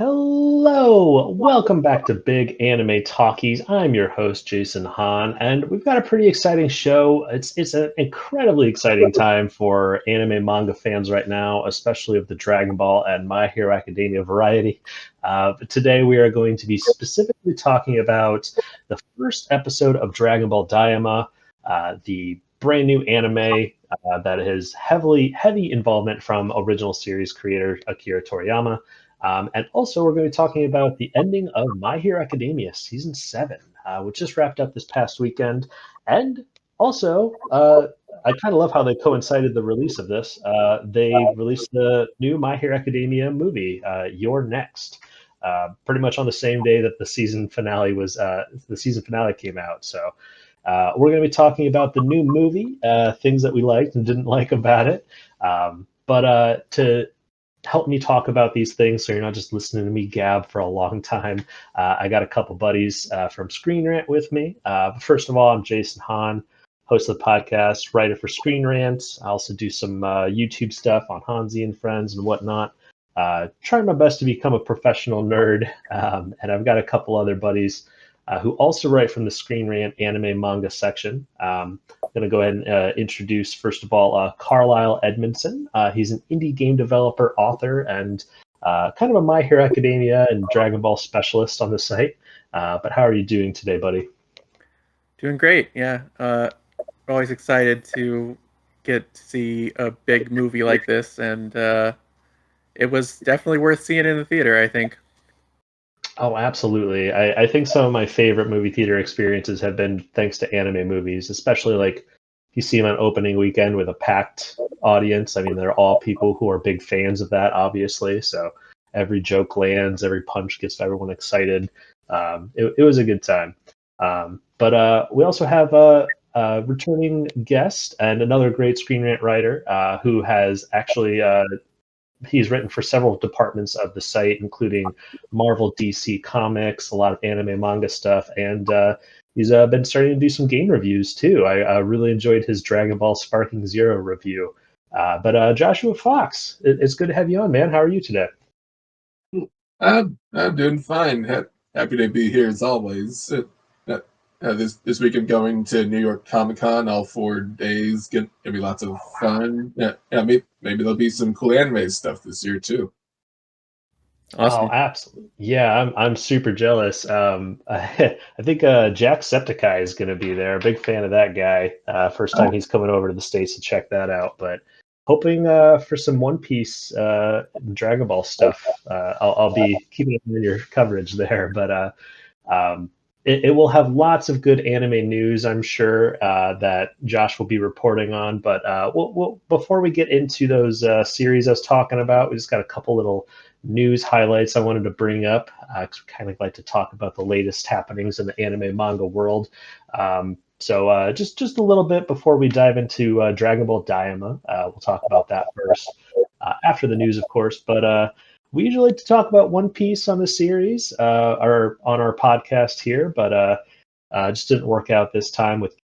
Hello, welcome back to Big Anime Talkies. I'm your host, Jason Hon, and we've got a pretty exciting show. It's an incredibly exciting time for anime manga fans right now, especially of the Dragon Ball and My Hero Academia variety. But today we are going to be specifically talking about the first episode of Dragon Ball Daima, the brand new anime that has heavy involvement from original series creator Akira Toriyama. And also, we're going to be talking about the ending of My Hero Academia Season 7, which just wrapped up this past weekend. And also, I kind of love how they coincided the release of this. They released the new My Hero Academia movie, You're Next, pretty much on the same day that the season finale came out. So we're going to be talking about the new movie, things that we liked and didn't like about it. But to help me talk about these things so you're not just listening to me gab for a long time, I got a couple buddies from Screen Rant with me. First of all, I'm Jason Hon, host of the podcast, writer for Screen Rant. I also do some YouTube stuff on Hansi and Friends and whatnot. Trying my best to become a professional nerd. And I've got a couple other buddies who also write from the Screen Rant anime manga section. I'm going to go ahead and introduce, first of all, Carlyle Edmundson. He's an indie game developer, author, and kind of a My Hero Academia and Dragon Ball specialist on the site. But how are you doing today, buddy? Doing great, yeah. Always excited to get to see a big movie like this, and it was definitely worth seeing in the theater, I think. Oh, absolutely. I think some of my favorite movie theater experiences have been thanks to anime movies, especially like you see them on opening weekend with a packed audience. I mean, they're all people who are big fans of that, obviously. So every joke lands, every punch gets everyone excited. It was a good time. But we also have a returning guest and another great Screen Rant writer who has actually he's written for several departments of the site, including Marvel, DC Comics, a lot of anime, manga stuff, and he's been starting to do some game reviews too. I really enjoyed his Dragon Ball Sparking Zero review. But Joshua Fox, it's good to have you on, man. How are you today? I'm doing fine. Happy to be here as always. This week I'm going to New York Comic Con all 4 days. Gonna be lots of fun. Yeah, maybe there'll be some cool anime stuff this year too. Awesome. Oh, absolutely. Yeah, I'm super jealous. I think Jacksepticeye is going to be there. Big fan of that guy. First time he's coming over to the States to check that out. But hoping for some One Piece Dragon Ball stuff. I'll be keeping up with your coverage there. But it will have lots of good anime news, I'm sure, that Josh will be reporting on. But before we get into those series I was talking about, we just got a couple little news highlights I wanted to bring up. I kind of like to talk about the latest happenings in the anime manga world. So just a little bit before we dive into Dragon Ball Daima. We'll talk about that first, after the news, of course. But we usually like to talk about One Piece on the series or on our podcast here, but just didn't work out this time with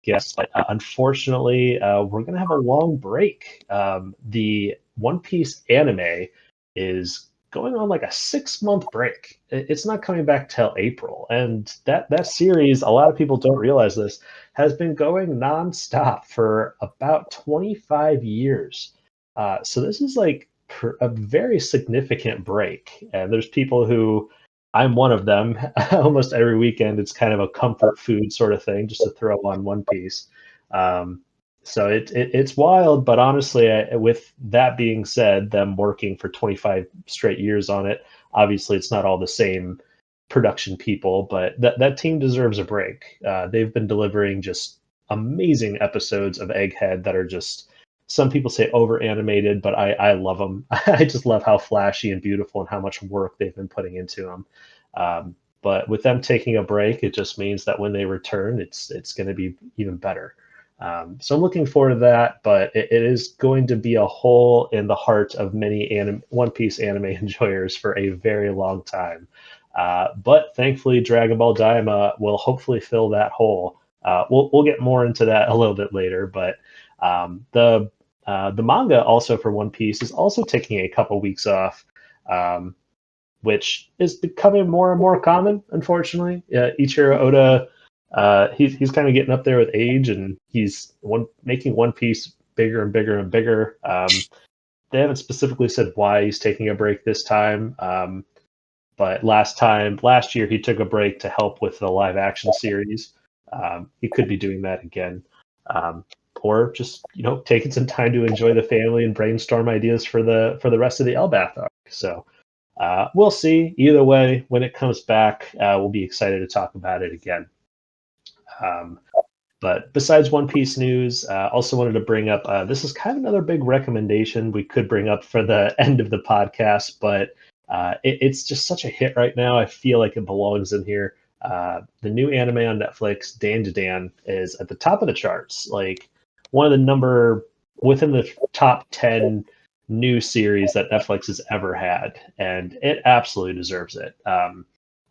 guests. But unfortunately, we're going to have a long break. The One Piece anime is going on like a 6-month break. It's not coming back till April, and that series, a lot of people don't realize this, has been going nonstop for about 25 years. So this is like a very significant break, and there's people who, I'm one of them, almost every weekend it's kind of a comfort food sort of thing just to throw on One Piece. So it's wild, but honestly, with that being said, them working for 25 straight years on it, obviously it's not all the same production people, but that team deserves a break. They've been delivering just amazing episodes of Egghead that are just, some people say over animated, but I love them. I just love how flashy and beautiful and how much work they've been putting into them. But with them taking a break, it just means that when they return, it's going to be even better. So I'm looking forward to that, but it is going to be a hole in the heart of many One Piece anime enjoyers for a very long time. But thankfully, Dragon Ball Daima will hopefully fill that hole. We'll get more into that a little bit later, but the manga also for One Piece is also taking a couple weeks off. which is becoming more and more common, unfortunately. Ichiro Oda, he's kind of getting up there with age, and he's making One Piece bigger and bigger and bigger. They haven't specifically said why he's taking a break this time, but last year he took a break to help with the live action series. He could be doing that again, or just taking some time to enjoy the family and brainstorm ideas for the rest of the Elbath arc. So we'll see. Either way, when it comes back, we'll be excited to talk about it again. But besides One Piece news, also wanted to bring up, this is kind of another big recommendation we could bring up for the end of the podcast, but it's just such a hit right now. I feel like it belongs in here. The new anime on Netflix, Dan is at the top of the charts. Like one of the within the top 10 new series that Netflix has ever had, and it absolutely deserves it.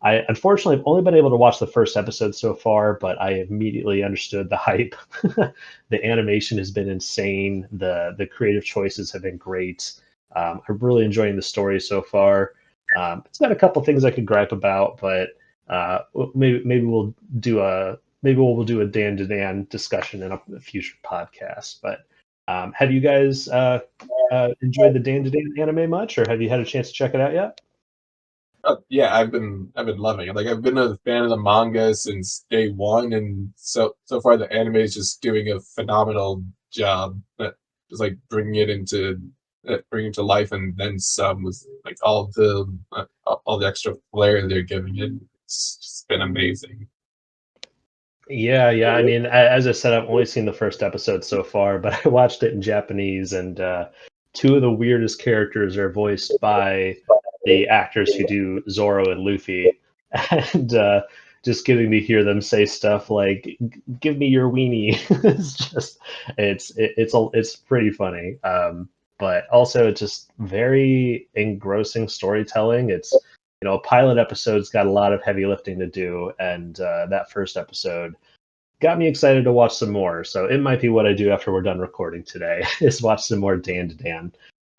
I unfortunately have only been able to watch the first episode so far, but I immediately understood the hype. The animation has been insane. The creative choices have been great. I'm really enjoying the story so far. It's got a couple things I could gripe about, but maybe we'll do a Dan discussion in a future podcast. But have you guys enjoyed the Dan anime much, or have you had a chance to check it out yet? Yeah, I've been loving it. Like I've been a fan of the manga since day one, and so far the anime is just doing a phenomenal job. Just like bringing it to life, and then some with like all the extra flair they're giving it. It's just been amazing. Yeah. I mean, as I said, I've only seen the first episode so far, but I watched it in Japanese, and two of the weirdest characters are voiced by the actors who do Zoro and Luffy, and just getting to hear them say stuff like "Give me your weenie," it's pretty funny. But also it's just very engrossing storytelling. It's a pilot episode's got a lot of heavy lifting to do, and that first episode got me excited to watch some more. So it might be what I do after we're done recording today is watch some more Dan.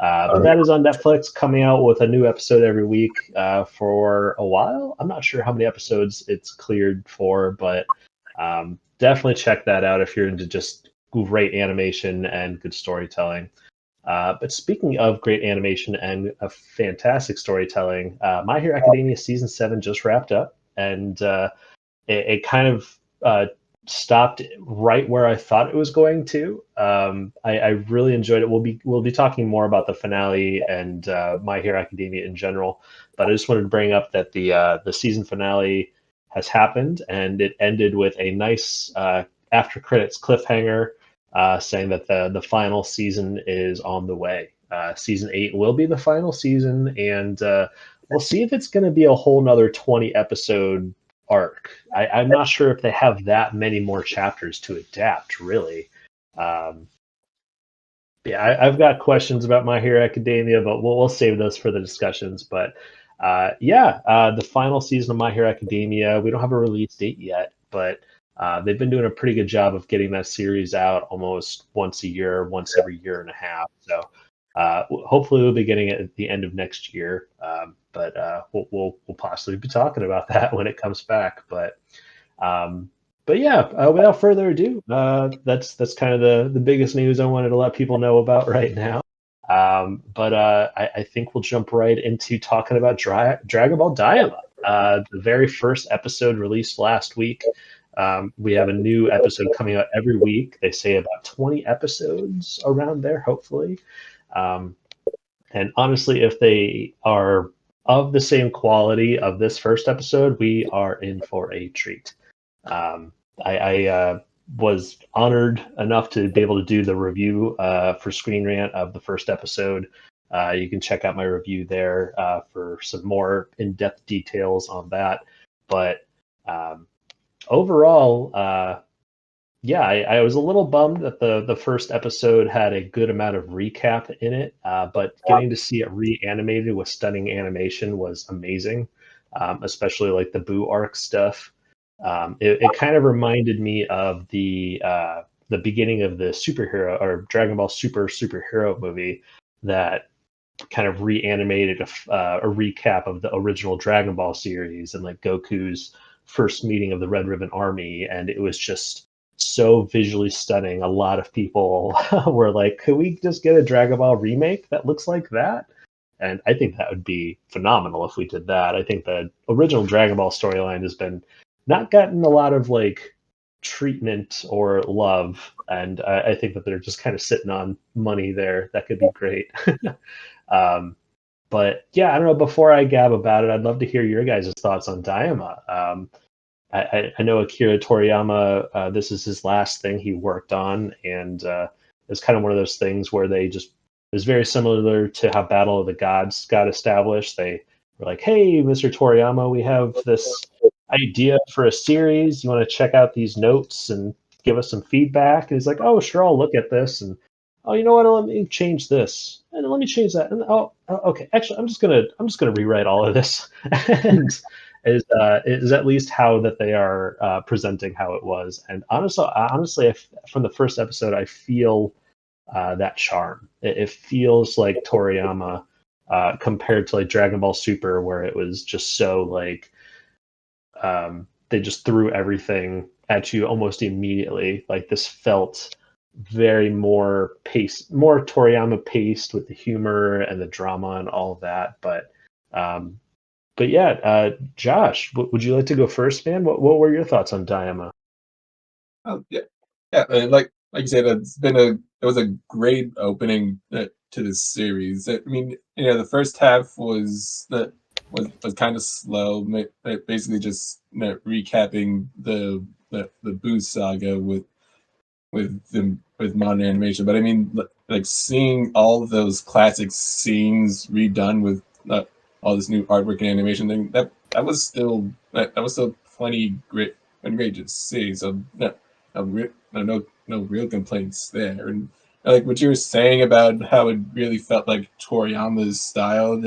But that is on Netflix, coming out with a new episode every week for a while. I'm not sure how many episodes it's cleared for, but definitely check that out if you're into just great animation and good storytelling. But speaking of great animation and fantastic storytelling, My Hero Academia Season 7 just wrapped up, and it kind of stopped right where I thought it was going to. I really enjoyed it. We'll be talking more about the finale and My Hero Academia in general, but I just wanted to bring up that the season finale has happened, and it ended with a nice after credits cliffhanger saying that the final season is on the way. Season 8 will be the final season, and we'll see if it's going to be a whole nother 20 episode arc. I'm not sure if they have that many more chapters to adapt, really. I've got questions about My Hero Academia, but we'll save those for the discussions. But the final season of My Hero Academia, we don't have a release date yet, but they've been doing a pretty good job of getting that series out almost once every year and a half. So hopefully we'll be getting it at the end of next year. But we'll possibly be talking about that when it comes back. But without further ado, that's kind of the biggest news I wanted to let people know about right now. I think we'll jump right into talking about Dragon Ball Daima. The very first episode released last week. We have a new episode coming out every week. They say about 20 episodes around there, hopefully. And honestly, if they are of the same quality of this first episode, we are in for a treat. I was honored enough to be able to do the review for Screen Rant of the first episode. You can check out my review there for some more in-depth details on that. But overall, I was a little bummed that the first episode had a good amount of recap in it, but getting to see it reanimated with stunning animation was amazing, especially like the Boo arc stuff. It kind of reminded me of the beginning of the superhero or Dragon Ball Superhero movie that kind of reanimated a recap of the original Dragon Ball series and like Goku's first meeting of the Red Ribbon Army, and it was just so visually stunning. A lot of people were like, could we just get a Dragon Ball remake that looks like that? And I think that would be phenomenal if we did that. I think the original Dragon Ball storyline has been not gotten a lot of like treatment or love, and I think that they're just kind of sitting on money there. That could be great. But yeah, I don't know. Before I gab about it, I'd love to hear your guys' thoughts on Daima. I know Akira Toriyama, this is his last thing he worked on, and it's kind of one of those things where it was very similar to how Battle of the Gods got established. They were like, hey, Mr. Toriyama, we have this idea for a series. You want to check out these notes and give us some feedback? And he's like, oh, sure, I'll look at this. And oh, you know what? Let me change this, and let me change that. And okay. Actually, I'm just gonna rewrite all of this, and is at least how that they are presenting how it was. And honestly, from the first episode, I feel that charm. It feels like Toriyama compared to like Dragon Ball Super, where it was just so like they just threw everything at you almost immediately. Like this felt very more Toriyama paced with the humor and the drama and all of that. But yeah, Josh, would you like to go first, man? What were your thoughts on Daima? Oh yeah, yeah. And like you said, it was a great opening to this series. I mean, the first half was kind of slow, basically just recapping the Boo saga with modern animation. But I mean, like seeing all of those classic scenes redone with all this new artwork and animation thing, that was still plenty great to see. So no real complaints there. And like what you were saying about how it really felt like Toriyama's style,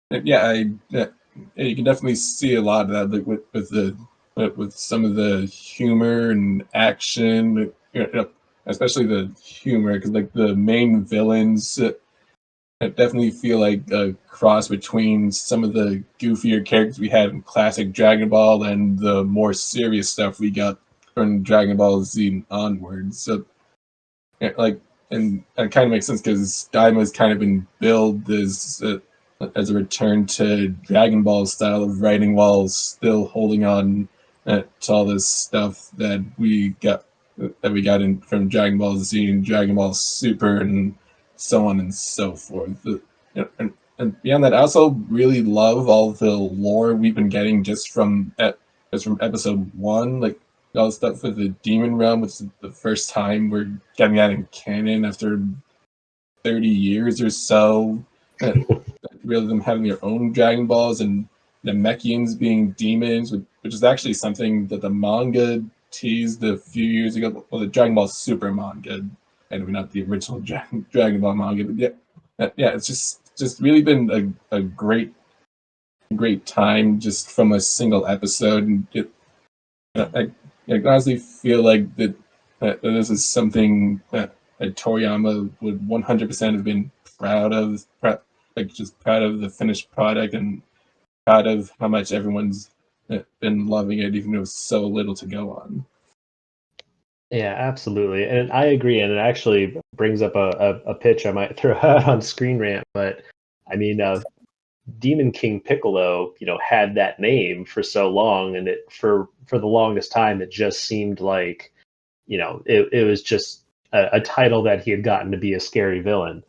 you can definitely see a lot of that, like with some of the humor and action, especially the humor, because like the main villains definitely feel like a cross between some of the goofier characters we had in classic Dragon Ball and the more serious stuff we got from Dragon Ball Z onwards. So and it kind of makes sense because Daima's kind of been billed as a return to Dragon Ball style of writing while still holding on to all this stuff that we got in from Dragon Ball Z and Dragon Ball Super and so on and so forth. And beyond that, I also really love all the lore we've been getting just from episode 1, like all the stuff with the Demon Realm, which is the first time we're getting that in canon after 30 years or so. Really them having their own Dragon Balls and the Namekians being demons, which is actually something that the manga teased a few years ago. Well, the Dragon Ball Super manga, and not the original Dragon Ball manga. But yeah, it's just really been a great time just from a single episode. And I honestly feel like that this is something that Toriyama would 100% have been proud of. Just proud of the finished product and proud of how much everyone's been loving it, even though there's so little to go on. Yeah, absolutely. And I agree. And it actually brings up a pitch I might throw out on Screen Rant. But I mean, Demon King Piccolo, had that name for so long. And for the longest time, it just seemed like, it was just a title that he had gotten to be a scary villain.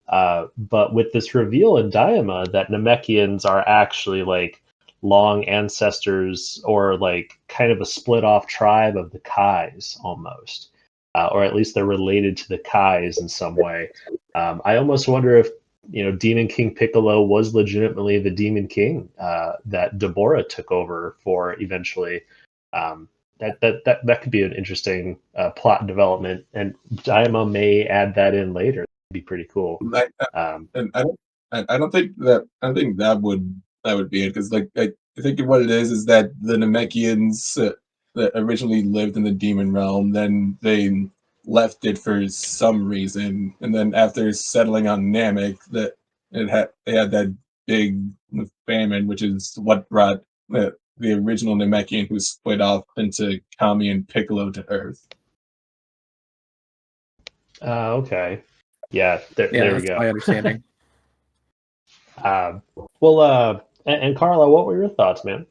But with this reveal in Daima that Namekians are actually like long ancestors or like kind of a split off tribe of the Kais almost, or at least they're related to the Kais in some way. I almost wonder if Demon King Piccolo was legitimately the Demon King that Deborah took over for eventually. That could be an interesting plot development, and Daima may add that in later. Be pretty cool. And I don't think that would be it, because like I think what it is that the Namekians that originally lived in the Demon Realm, then they left it for some reason, and then after settling on Namek, that they had that big famine, which is what brought the original Namekian who split off into Kami and Piccolo to Earth. Okay. Yeah, Yeah, there we that's go. my understanding. And Carla, what were your thoughts, man?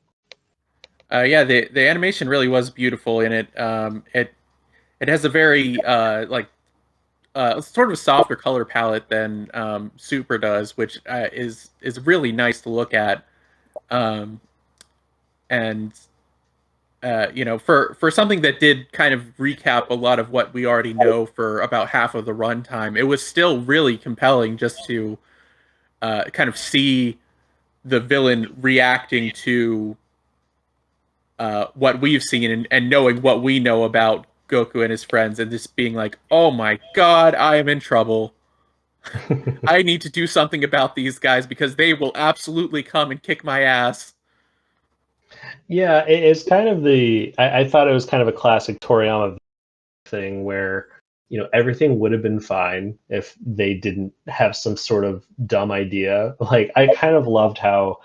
Yeah, the animation really was beautiful in it. It has a very sort of a softer color palette than Super does, which is really nice to look at. Um, and for something that did kind of recap a lot of what we already know for about half of the runtime, it was still really compelling just to kind of see the villain reacting to what we've seen and knowing what we know about Goku and his friends, and just being like, "Oh my God, I am in trouble. I need to do something about these guys because they will absolutely come and kick my ass." Yeah, it's kind of I thought it was kind of a classic Toriyama thing where everything would have been fine if they didn't have some sort of dumb idea. Like I kind of loved how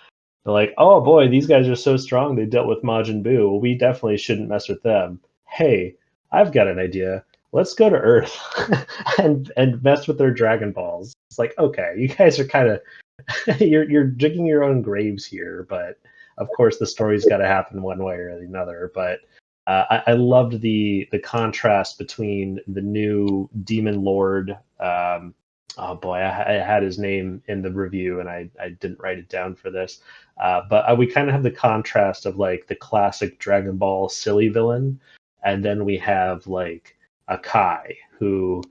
they're like, oh boy, these guys are so strong. They dealt with Majin Buu. We definitely shouldn't mess with them. Hey, I've got an idea. Let's go to Earth and mess with their Dragon Balls. It's like, okay, you guys are kind of you're digging your own graves here, but of course the story's got to happen one way or another. But I loved the contrast between the new Demon Lord. Oh boy, I had his name in the review and I didn't write it down for this. But we kind of have the contrast of like the classic Dragon Ball silly villain, and then we have like a Kai who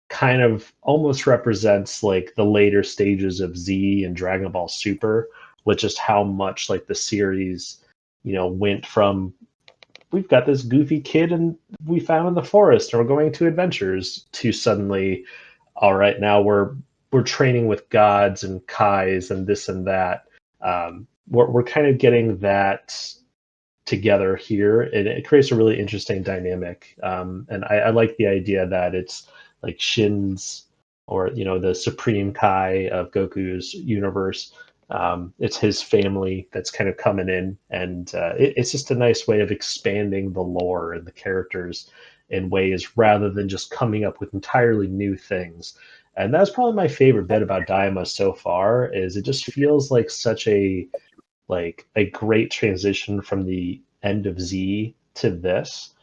kind of almost represents like the later stages of Z and Dragon Ball Super, with just how much like the series, went from we've got this goofy kid and we found in the forest and we're going to adventures to suddenly, all right, now we're training with gods and Kais and this and that. We're kind of getting that together here, and it creates a really interesting dynamic. And I like the idea that it's like Shin's, or the Supreme Kai of Goku's universe. It's his family that's kind of coming in, and it's just a nice way of expanding the lore and the characters in ways rather than just coming up with entirely new things. And that's probably my favorite bit about Daima so far, is it just feels like such a great transition from the end of Z to this.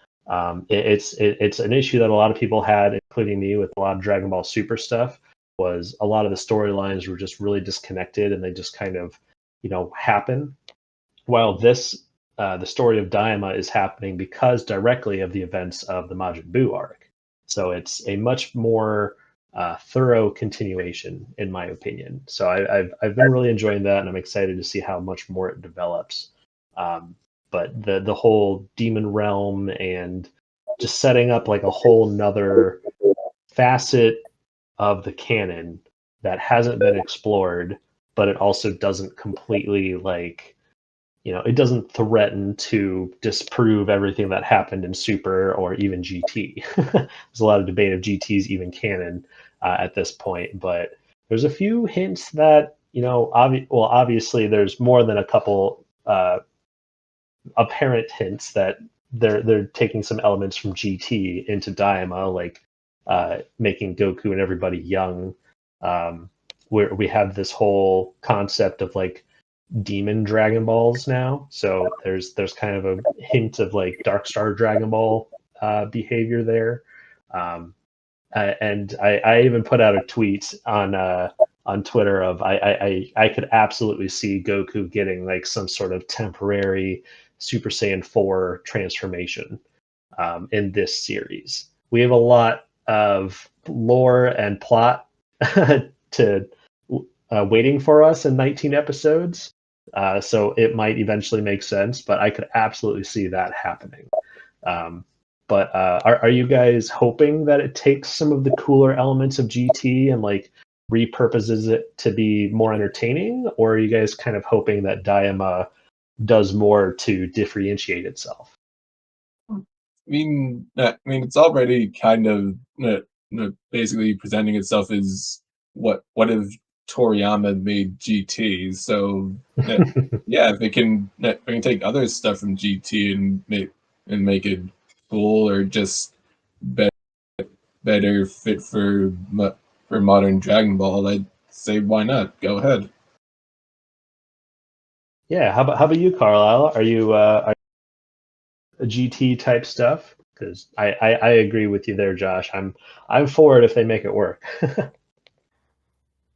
It's an issue that a lot of people had, including me, with a lot of Dragon Ball Super stuff. Was a lot of the storylines were just really disconnected, and they just kind of, happen. While this, the story of Daima is happening because directly of the events of the Majin Buu arc. So it's a much more thorough continuation, in my opinion. So I've been really enjoying that, and I'm excited to see how much more it develops. But the whole demon realm and just setting up like a whole nother facet of the canon that hasn't been explored, but it also doesn't completely it doesn't threaten to disprove everything that happened in Super or even GT. There's a lot of debate of GT's even canon at this point, but there's a few hints that obviously there's more than a couple apparent hints that they're taking some elements from GT into Daima, like making Goku and everybody young. Where we have this whole concept of like demon Dragon Balls now. So there's kind of a hint of like Dark Star Dragon Ball behavior there. And I even put out a tweet on Twitter of I could absolutely see Goku getting like some sort of temporary Super Saiyan 4 transformation in this series. We have a lot of lore and plot to waiting for us in 19 episodes. So it might eventually make sense, but I could absolutely see that happening. But are you guys hoping that it takes some of the cooler elements of GT and like repurposes it to be more entertaining, or are you guys kind of hoping that Daima does more to differentiate itself? It's already kind of basically presenting itself as what if Toriyama made GT, so yeah, if they can take other stuff from GT and make it cool or just better fit for modern Dragon Ball, I'd say why not? Go ahead. Yeah, how about you, Carlyle? Are you a GT type stuff? Because I agree with you there, Josh. I'm for it if they make it work.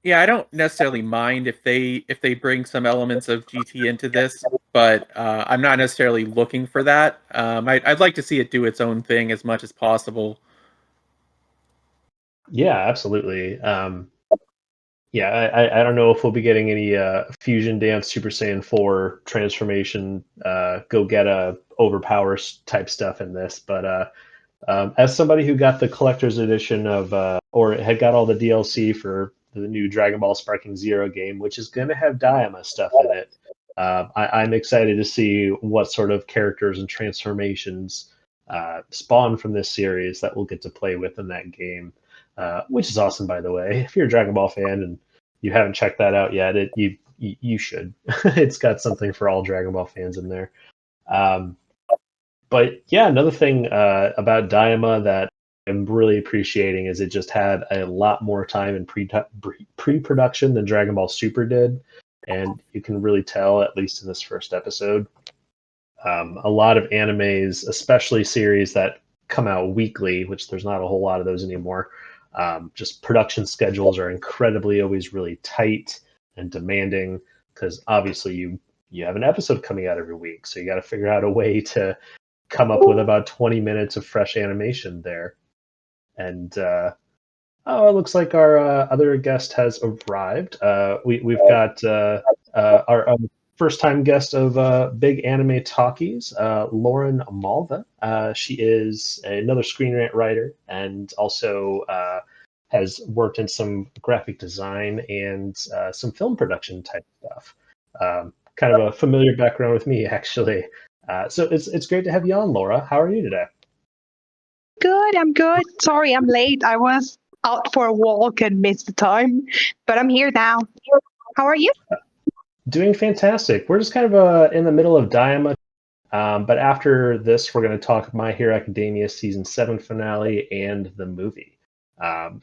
Yeah, I don't necessarily mind if they bring some elements of GT into this, but I'm not necessarily looking for that. I'd like to see it do its own thing as much as possible. Yeah, absolutely. Yeah, I don't know if we'll be getting any Fusion Dance Super Saiyan 4 transformation, go get a overpower type stuff in this, but as somebody who got the collector's edition of, or had got all the DLC for the new Dragon Ball Sparking Zero game, which is going to have Daima stuff in it, I'm excited to see what sort of characters and transformations spawn from this series that we'll get to play with in that game, which is awesome, by the way. If you're a Dragon Ball fan and you haven't checked that out yet, you should. It's got something for all Dragon Ball fans in there. But yeah, another thing about Daima that I'm really appreciating is it just had a lot more time in pre-production than Dragon Ball Super did, and you can really tell, at least in this first episode. A lot of animes, especially series that come out weekly, which there's not a whole lot of those anymore, just production schedules are incredibly always really tight and demanding because obviously you have an episode coming out every week, so you got to figure out a way to come up with about 20 minutes of fresh animation there. And it looks like our other guest has arrived. We've got our first time guest of Big Anime Talkies, Lauren Malva. She is another Screen Rant writer and also has worked in some graphic design and some film production type stuff. Kind of a familiar background with me, actually. So it's great to have you on, Laura. How are you today? Good, I'm good. Sorry, I'm late. I was out for a walk and missed the time, but I'm here now. How are you? Doing fantastic. We're just kind of in the middle of Daima, but after this, we're going to talk My Hero Academia Season 7 finale and the movie.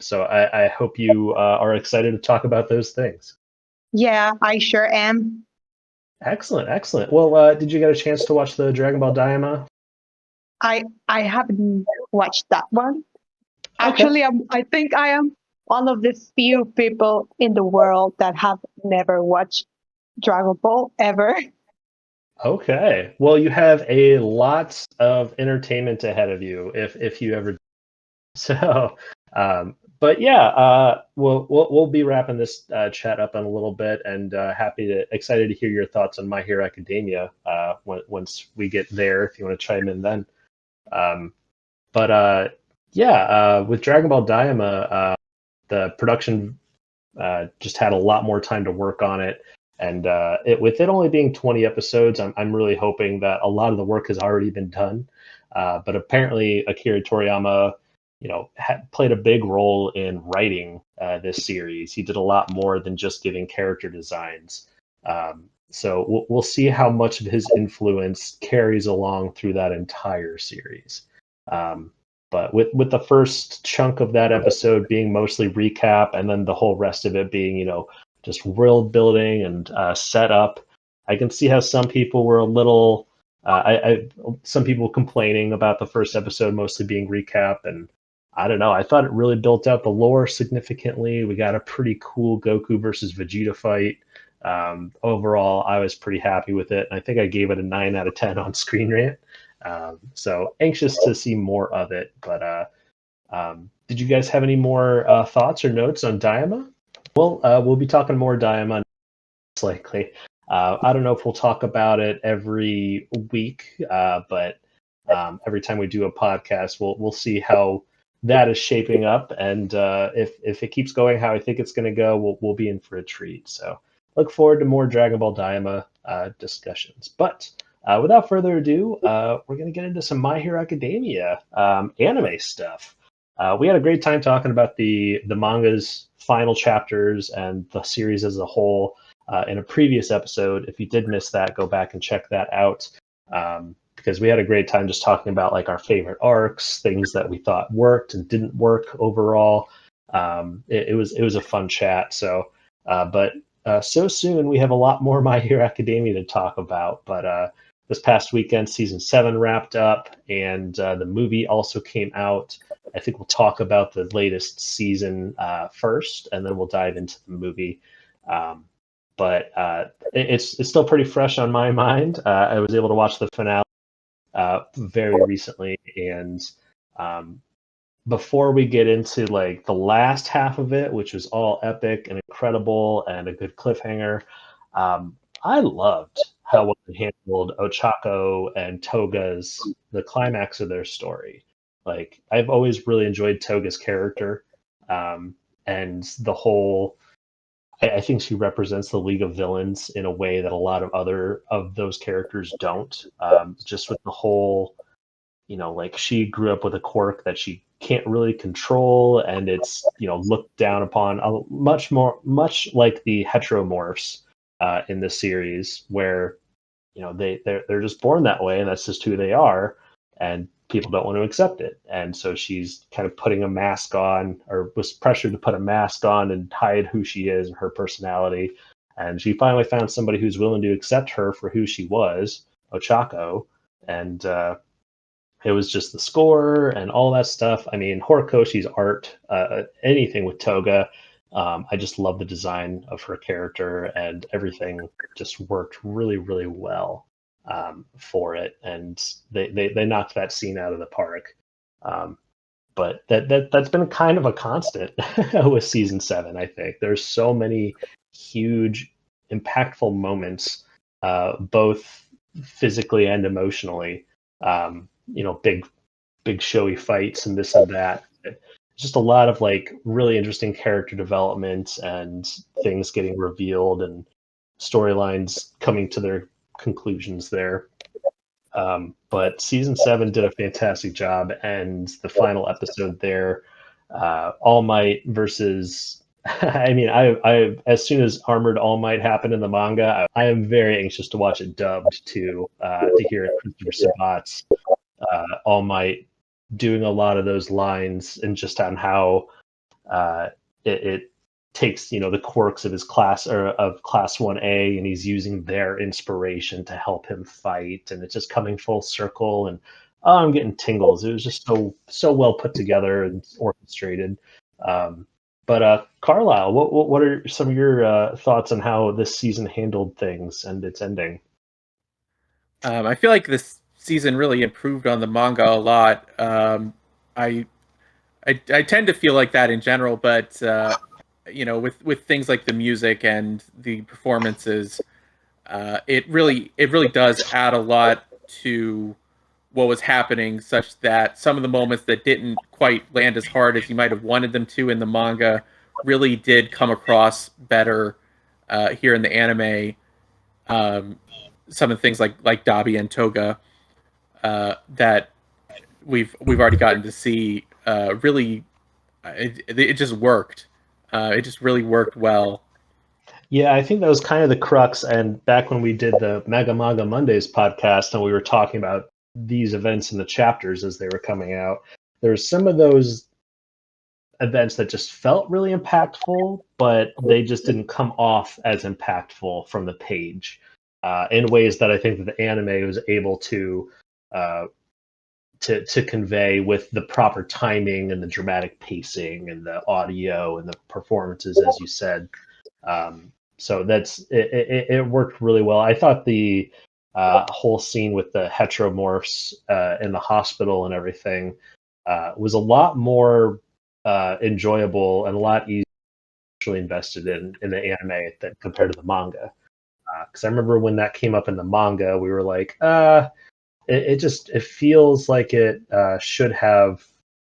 So I hope you are excited to talk about those things. Yeah, I sure am. Excellent, excellent. Well, did you get a chance to watch the Dragon Ball Daima? I haven't watched that one. Actually, I think I am one of the few people in the world that have never watched Dragon Ball ever. Okay. Well, you have a lot of entertainment ahead of you if you ever. So, but yeah, we'll be wrapping this chat up in a little bit, and excited to hear your thoughts on My Hero Academia once we get there. If you want to chime in then, with Dragon Ball Daima, the production just had a lot more time to work on it. And with it only being 20 episodes, I'm really hoping that a lot of the work has already been done. But apparently, Akira Toriyama, played a big role in writing this series. He did a lot more than just giving character designs. So we'll see how much of his influence carries along through that entire series. But with the first chunk of that episode being mostly recap, and then the whole rest of it being, just world building and setup, I can see how some people were a little, some people complaining about the first episode mostly being recap, and I don't know. I thought it really built out the lore significantly. We got a pretty cool Goku versus Vegeta fight. Overall, I was pretty happy with it. I think I gave it a 9 out of 10 on Screen Rant. So anxious to see more of it. But did you guys have any more thoughts or notes on Daima? Well, we'll be talking more Daima most likely. I don't know if we'll talk about it every week, but every time we do a podcast, we'll see how that is shaping up, and if it keeps going how I think it's going to go, we'll be in for a treat. So look forward to more Dragon Ball Daima discussions. But without further ado, we're going to get into some My Hero Academia anime stuff. we had a great time talking about the manga's final chapters and the series as a whole in a previous episode. If you did miss that, go back and check that out. Because we had a great time just talking about like our favorite arcs, things that we thought worked and didn't work overall. It was a fun chat. So, so soon we have a lot more My Hero Academia to talk about. But this past weekend, season 7 wrapped up, and the movie also came out. I think we'll talk about the latest season first, and then we'll dive into the movie. But it's still pretty fresh on my mind. I was able to watch the finale very recently, and before we get into like the last half of it, which was all epic and incredible and a good cliffhanger, I loved how well they handled Ochako and Toga's the climax of their story. Like I've always really enjoyed Toga's character, and the whole. I think she represents the League of Villains in a way that a lot of other of those characters don't. Just with the whole, like she grew up with a quirk that she can't really control, and it's looked down upon much like the heteromorphs in the series, where they're just born that way, and that's just who they are, and people don't want to accept it. And so she's kind of putting a mask on, or was pressured to put a mask on and hide who she is and her personality. And she finally found somebody who's willing to accept her for who she was, Ochako. And it was just the score and all that stuff. I mean, Horikoshi's art, anything with Toga, I just love the design of her character, and everything just worked really, really well for it. And they knocked that scene out of the park. But that's been kind of a constant with season 7. I think there's so many huge, impactful moments, both physically and emotionally. Big showy fights and this and that. Just a lot of like really interesting character development and things getting revealed and storylines coming to their conclusions there. But season 7 did a fantastic job, and the final episode there, All Might versus. I mean, I as soon as Armored All Might happened in the manga, I am very anxious to watch it dubbed to hear Christopher Sabat's All Might doing a lot of those lines, and just on how it takes the quirks of his class, or of class 1A, and he's using their inspiration to help him fight, and it's just coming full circle. And I'm getting tingles. It was just so well put together and orchestrated. But Carlyle, what are some of your thoughts on how this season handled things and its ending? I feel like this season really improved on the manga a lot. I tend to feel like that in general, but with things like the music and the performances, it really does add a lot to what was happening, such that some of the moments that didn't quite land as hard as you might have wanted them to in the manga really did come across better here in the anime. Some of the things like Dabi and Toga that we've already gotten to see really it just worked. It just really worked well. Yeah, I think that was kind of the crux. And back when we did the Mega Manga Mondays podcast, and we were talking about these events in the chapters as they were coming out, there were some of those events that just felt really impactful, but they just didn't come off as impactful from the page in ways that I think that the anime was able to convey with the proper timing and the dramatic pacing and the audio and the performances, as you said. So it worked really well. I thought the whole scene with the heteromorphs in the hospital and everything was a lot more enjoyable and a lot easier invested in the anime compared to the manga. Because I remember when that came up in the manga, we were like, it feels like it should have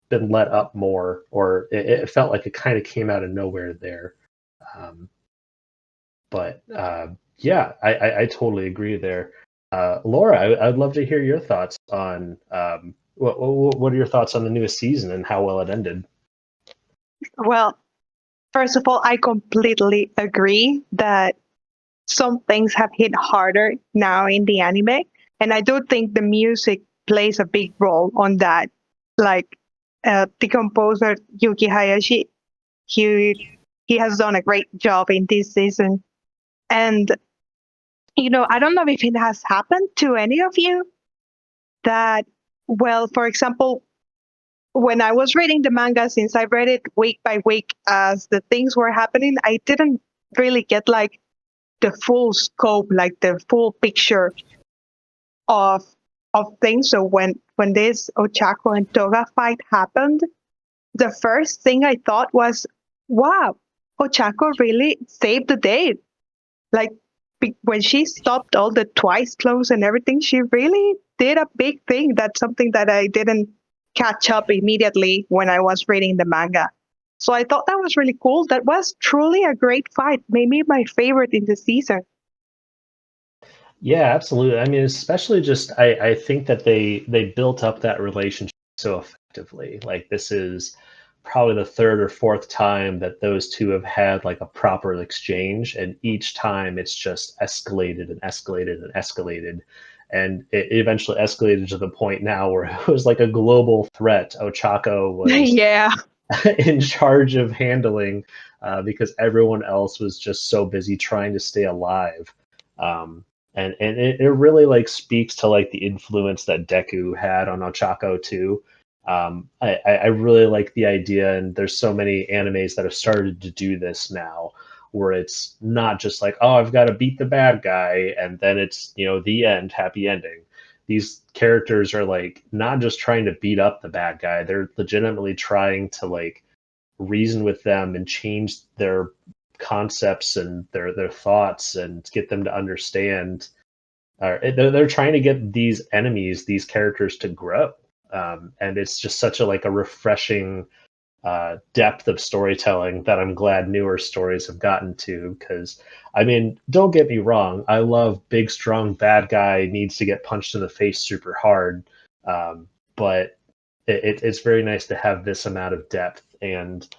been let up more, or it felt like it kind of came out of nowhere there. But yeah, I totally agree there. Laura, I'd love to hear your thoughts on What are your thoughts on the newest season and how well it ended? Well, first of all, I completely agree that some things have hit harder now in the anime, and I do think the music plays a big role on that. Like the composer Yuki Hayashi, he has done a great job in this season, and I don't know if it has happened to any of you that, well, for example, when I was reading the manga, since I read it week by week as the things were happening, I didn't really get like the full scope, like the full picture of things. So when this Ochako and Toga fight happened, the first thing I thought was, wow, Ochako really saved the day. Like when she stopped all the twice close and everything, she really did a big thing. That's something that I didn't catch up immediately when I was reading the manga. So I thought that was really cool. That was truly a great fight. Maybe my favorite in the season. Yeah, absolutely. I mean, especially just I think that they built up that relationship so effectively. Like this is probably the third or fourth time that those two have had like a proper exchange, and each time it's just escalated and escalated and escalated. And it eventually escalated to the point now where it was like a global threat. Ochako was Yeah. in charge of handling because everyone else was just so busy trying to stay alive. Um, and it really like speaks to like the influence that Deku had on Ochako too. I really like the idea, and there's so many animes that have started to do this now, where it's not just like, oh, I've got to beat the bad guy and then it's the end, happy ending. These characters are like not just trying to beat up the bad guy; they're legitimately trying to like reason with them and change their concepts and their thoughts and get them to understand. They're trying to get these enemies, these characters, to grow, and it's just such a like a refreshing depth of storytelling that I'm glad newer stories have gotten to. Because I mean, don't get me wrong, I love big strong bad guy needs to get punched in the face super hard, but it's very nice to have this amount of depth and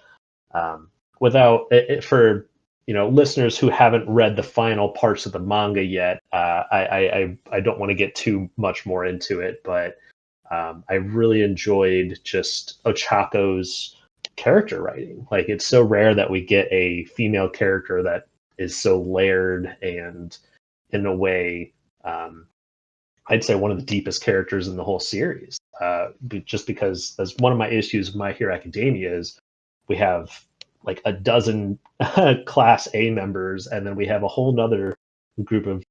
without for listeners who haven't read the final parts of the manga yet. I don't want to get too much more into it, but I really enjoyed just Ochako's character writing. Like it's so rare that we get a female character that is so layered and in a way I'd say one of the deepest characters in the whole series. Just because as one of my issues with My Hero Academia is we have like a dozen class A members, and then we have a whole nother group of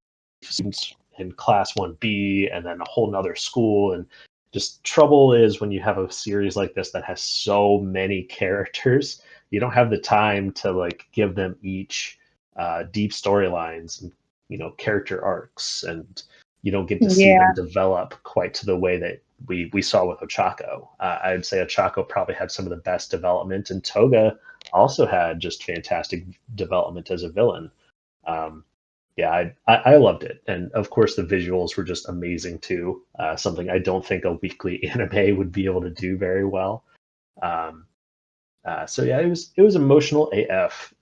students in class 1B, and then a whole nother school. And just trouble is when you have a series like this that has so many characters, you don't have the time to like give them each deep storylines and character arcs, and you don't get to see them develop quite to the way that we saw with Ochako. I'd say Ochako probably had some of the best development, and Toga also had just fantastic development as a villain. Yeah, I loved it, and of course the visuals were just amazing too. Something I don't think a weekly anime would be able to do very well. So yeah, it was emotional AF.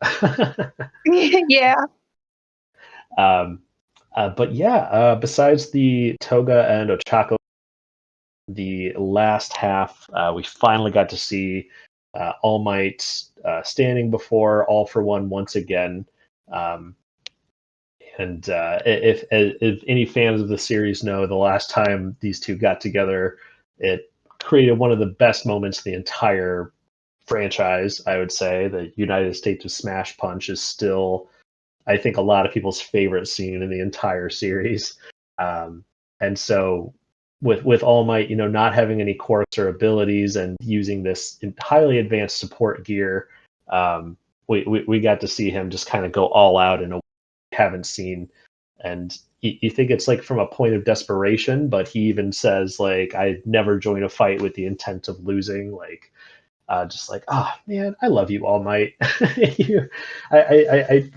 Yeah. But yeah, besides the Toga and Ochako, the last half, we finally got to see All Might standing before All for One once again. And if any fans of the series know, the last time these two got together, it created one of the best moments in the entire franchise. I would say the United States of Smash Punch is still, I think, a lot of people's favorite scene in the entire series. And so with All Might, not having any quirks or abilities and using this highly advanced support gear, we got to see him just kind of go all out in a way we haven't seen. And you think it's like from a point of desperation, but he even says like, I never join a fight with the intent of losing. Like, just like, oh man, I love you, All Might. I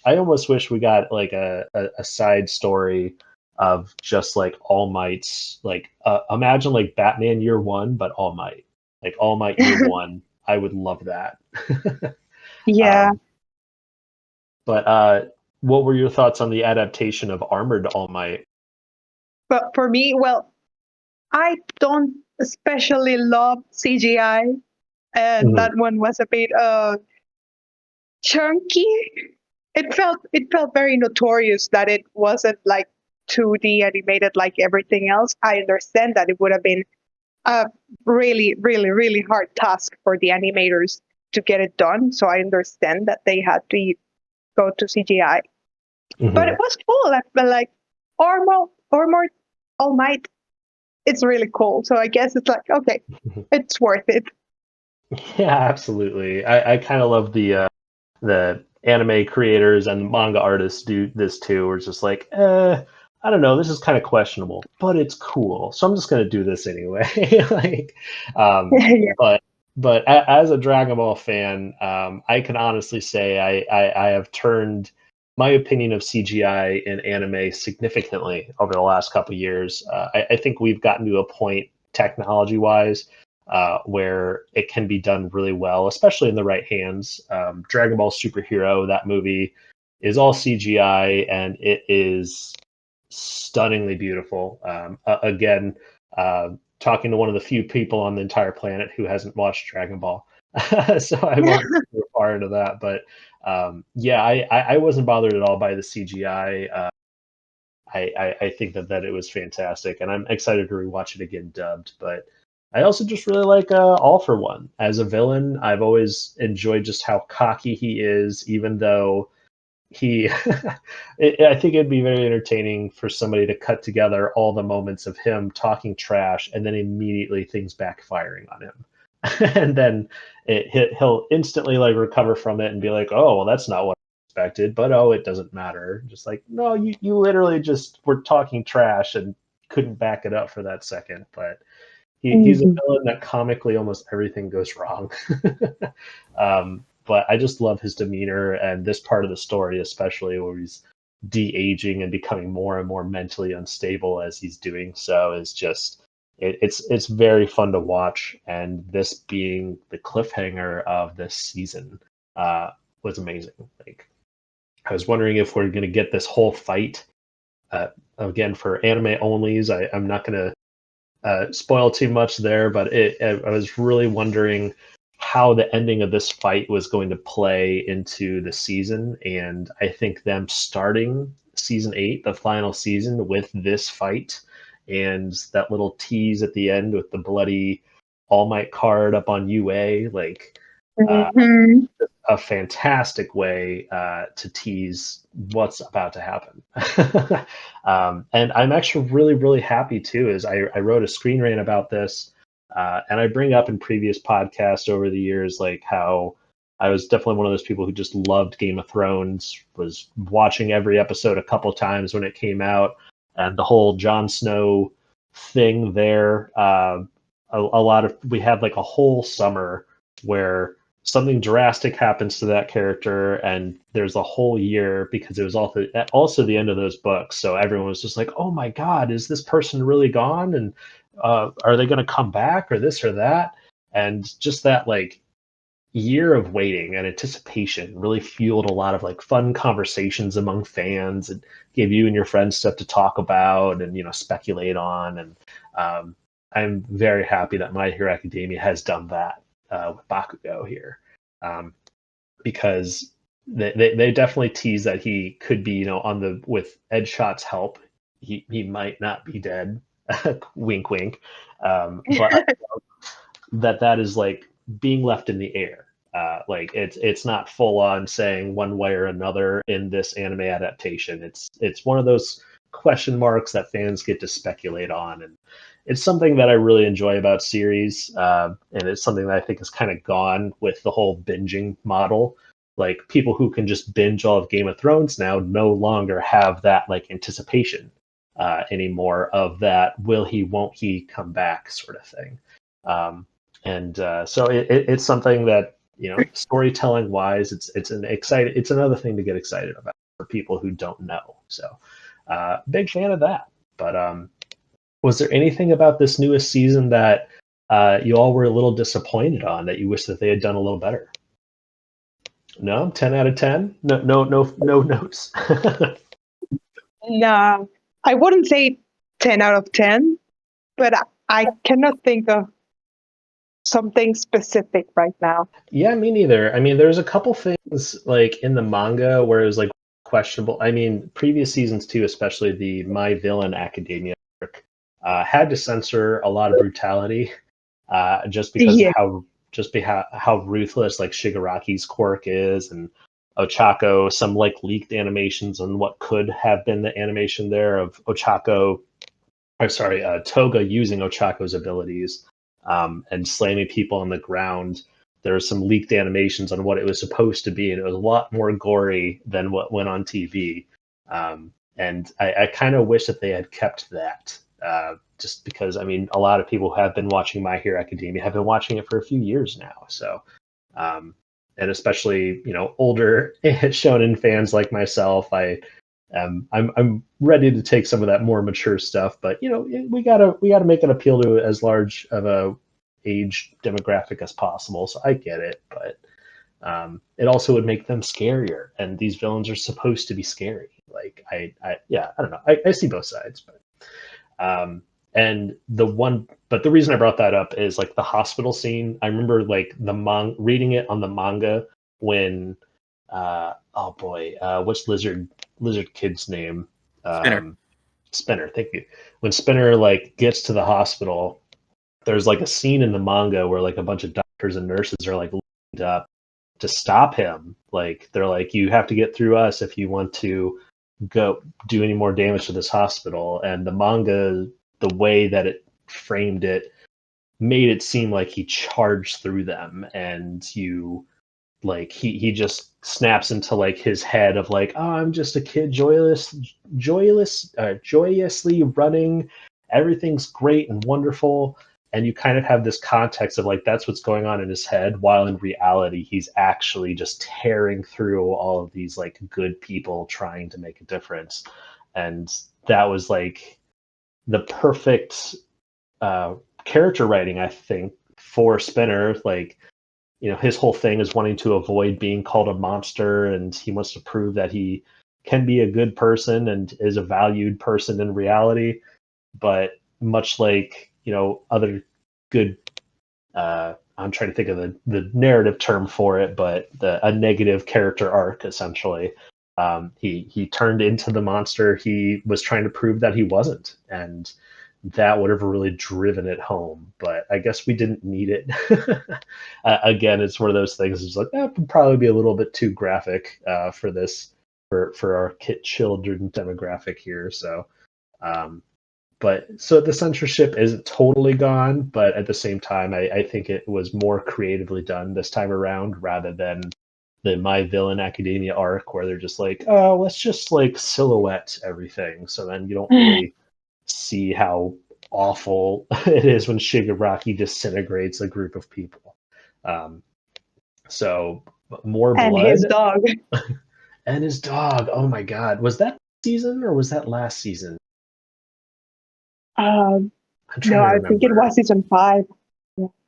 almost wish we got like a side story of just like All Might's like imagine like Batman Year One, but All Might, like All Might Year One. I would love that. Yeah. But what were your thoughts on the adaptation of Armored All Might? But for me, well, I don't especially love CGI, and that one was a bit chunky. It felt very notorious that it wasn't like 2D animated like everything else. I understand that it would have been a really, really, really hard task for the animators to get it done. So I understand that they had to go to CGI. But it was cool. I feel like Armor All Might. It's really cool. So I guess it's like, okay, it's worth it. Yeah, absolutely. I kind of love the anime creators and manga artists do this too. We're just like, I don't know, this is kind of questionable, but it's cool, so I'm just gonna do this anyway. Like, Yeah. but as a Dragon Ball fan, I can honestly say I have turned my opinion of CGI in anime significantly over the last couple of years. I think we've gotten to a point technology-wise where it can be done really well, especially in the right hands. Dragon Ball Superhero, that movie, is all CGI, and it is stunningly beautiful. Again, talking to one of the few people on the entire planet who hasn't watched Dragon Ball. So I won't go too far into that. But yeah, I wasn't bothered at all by the CGI. I think that it was fantastic, and I'm excited to rewatch it again dubbed. But I also just really like All for One as a villain. I've always enjoyed just how cocky he is, even though he. I think it'd be very entertaining for somebody to cut together all the moments of him talking trash and then immediately things backfiring on him. And then he'll instantly like recover from it and be like, oh, well, that's not what I expected, but oh, it doesn't matter. Just like, no, you literally just were talking trash and couldn't back it up for that second. But he's a villain that comically almost everything goes wrong. But I just love his demeanor and this part of the story, especially where he's de-aging and becoming more and more mentally unstable as he's doing so, is just it's very fun to watch. And this being the cliffhanger of this season was amazing. Like, I was wondering if we're going to get this whole fight again for anime onlys. I'm not going to spoil too much there, but I was really wondering how the ending of this fight was going to play into the season. And I think them starting season 8, the final season, with this fight and that little tease at the end with the bloody All Might card up on UA, like a fantastic way to tease what's about to happen. And I'm actually really, really happy too, is I wrote a screen rant about this. And I bring up in previous podcasts over the years, like how I was definitely one of those people who just loved Game of Thrones, was watching every episode a couple times when it came out, and the whole Jon Snow thing there. We had like a whole summer where something drastic happens to that character, and there's a whole year because it was also the end of those books. So everyone was just like, oh my God, is this person really gone? And are they going to come back or this or that? And just that like year of waiting and anticipation really fueled a lot of like fun conversations among fans and gave you and your friends stuff to talk about and, speculate on. And I'm very happy that My Hero Academia has done that with Bakugo here, because they definitely tease that he could be, with Edshot's help, he might not be dead. Wink, wink. But that is like being left in the air. Like it's not full on saying one way or another in this anime adaptation. It's one of those question marks that fans get to speculate on, and it's something that I really enjoy about series. And it's something that I think is kind of gone with the whole binging model. Like, people who can just binge all of Game of Thrones now no longer have that like anticipation anymore of that will he, won't he come back sort of thing. So it's something that, storytelling wise, it's another thing to get excited about for people who don't know. So Big fan of that. But was there anything about this newest season that you all were a little disappointed on, that you wish that they had done a little better? No, 10 out of 10. No notes. No, I wouldn't say 10 out of 10, but I cannot think of something specific right now. Yeah, me neither. I mean, there's a couple things like in the manga where it was like questionable. I mean, previous seasons too, especially the My Villain Academia arc, had to censor a lot of brutality, just because Yeah. how ruthless like Shigaraki's quirk is, and Ochako, some like leaked animations on what could have been the animation there of Toga using Ochako's abilities, and slamming people on the ground. There were some leaked animations on what it was supposed to be, and it was a lot more gory than what went on TV. And I kind of wish that they had kept that, just because, I mean, a lot of people who have been watching My Hero Academia have been watching it for a few years now. So, and especially, older shonen fans like myself, I'm ready to take some of that more mature stuff, but we gotta make it appeal to as large of a age demographic as possible. So I get it, but it also would make them scarier, and these villains are supposed to be scary. Like I don't know. I see both sides, but but the reason I brought that up is like the hospital scene. I remember like reading it on the manga when what's lizard kid's name? Spinner, thank you. When Spinner like gets to the hospital, there's like a scene in the manga where like a bunch of doctors and nurses are like lined up to stop him. Like they're like, you have to get through us if you want to go do any more damage to this hospital. And the manga, the way that it framed it, made it seem like he charged through them, and he just snaps into like his head of like, oh, I'm just a kid joyously running, everything's great and wonderful. And you kind of have this context of like, that's what's going on in his head, while in reality he's actually just tearing through all of these like good people trying to make a difference. And that was like the perfect character writing, I think, for Spinner. Like, his whole thing is wanting to avoid being called a monster, and he wants to prove that he can be a good person and is a valued person in reality. But much like, other good, I'm trying to think of the narrative term for it, but a negative character arc, essentially. He turned into the monster he was trying to prove that he wasn't, and that would have really driven it home. But I guess we didn't need it. Again, it's one of those things. It's like, that would probably be a little bit too graphic for our children demographic here. So, so the censorship isn't totally gone, but at the same time, I think it was more creatively done this time around, rather than the My Villain Academia arc, where they're just like, oh, let's just like silhouette everything. So then you don't really see how awful it is when Shigaraki disintegrates a group of people. So more blood. And his dog. And his dog. Oh my God. Was that season or was that last season? No, I think it was season 5.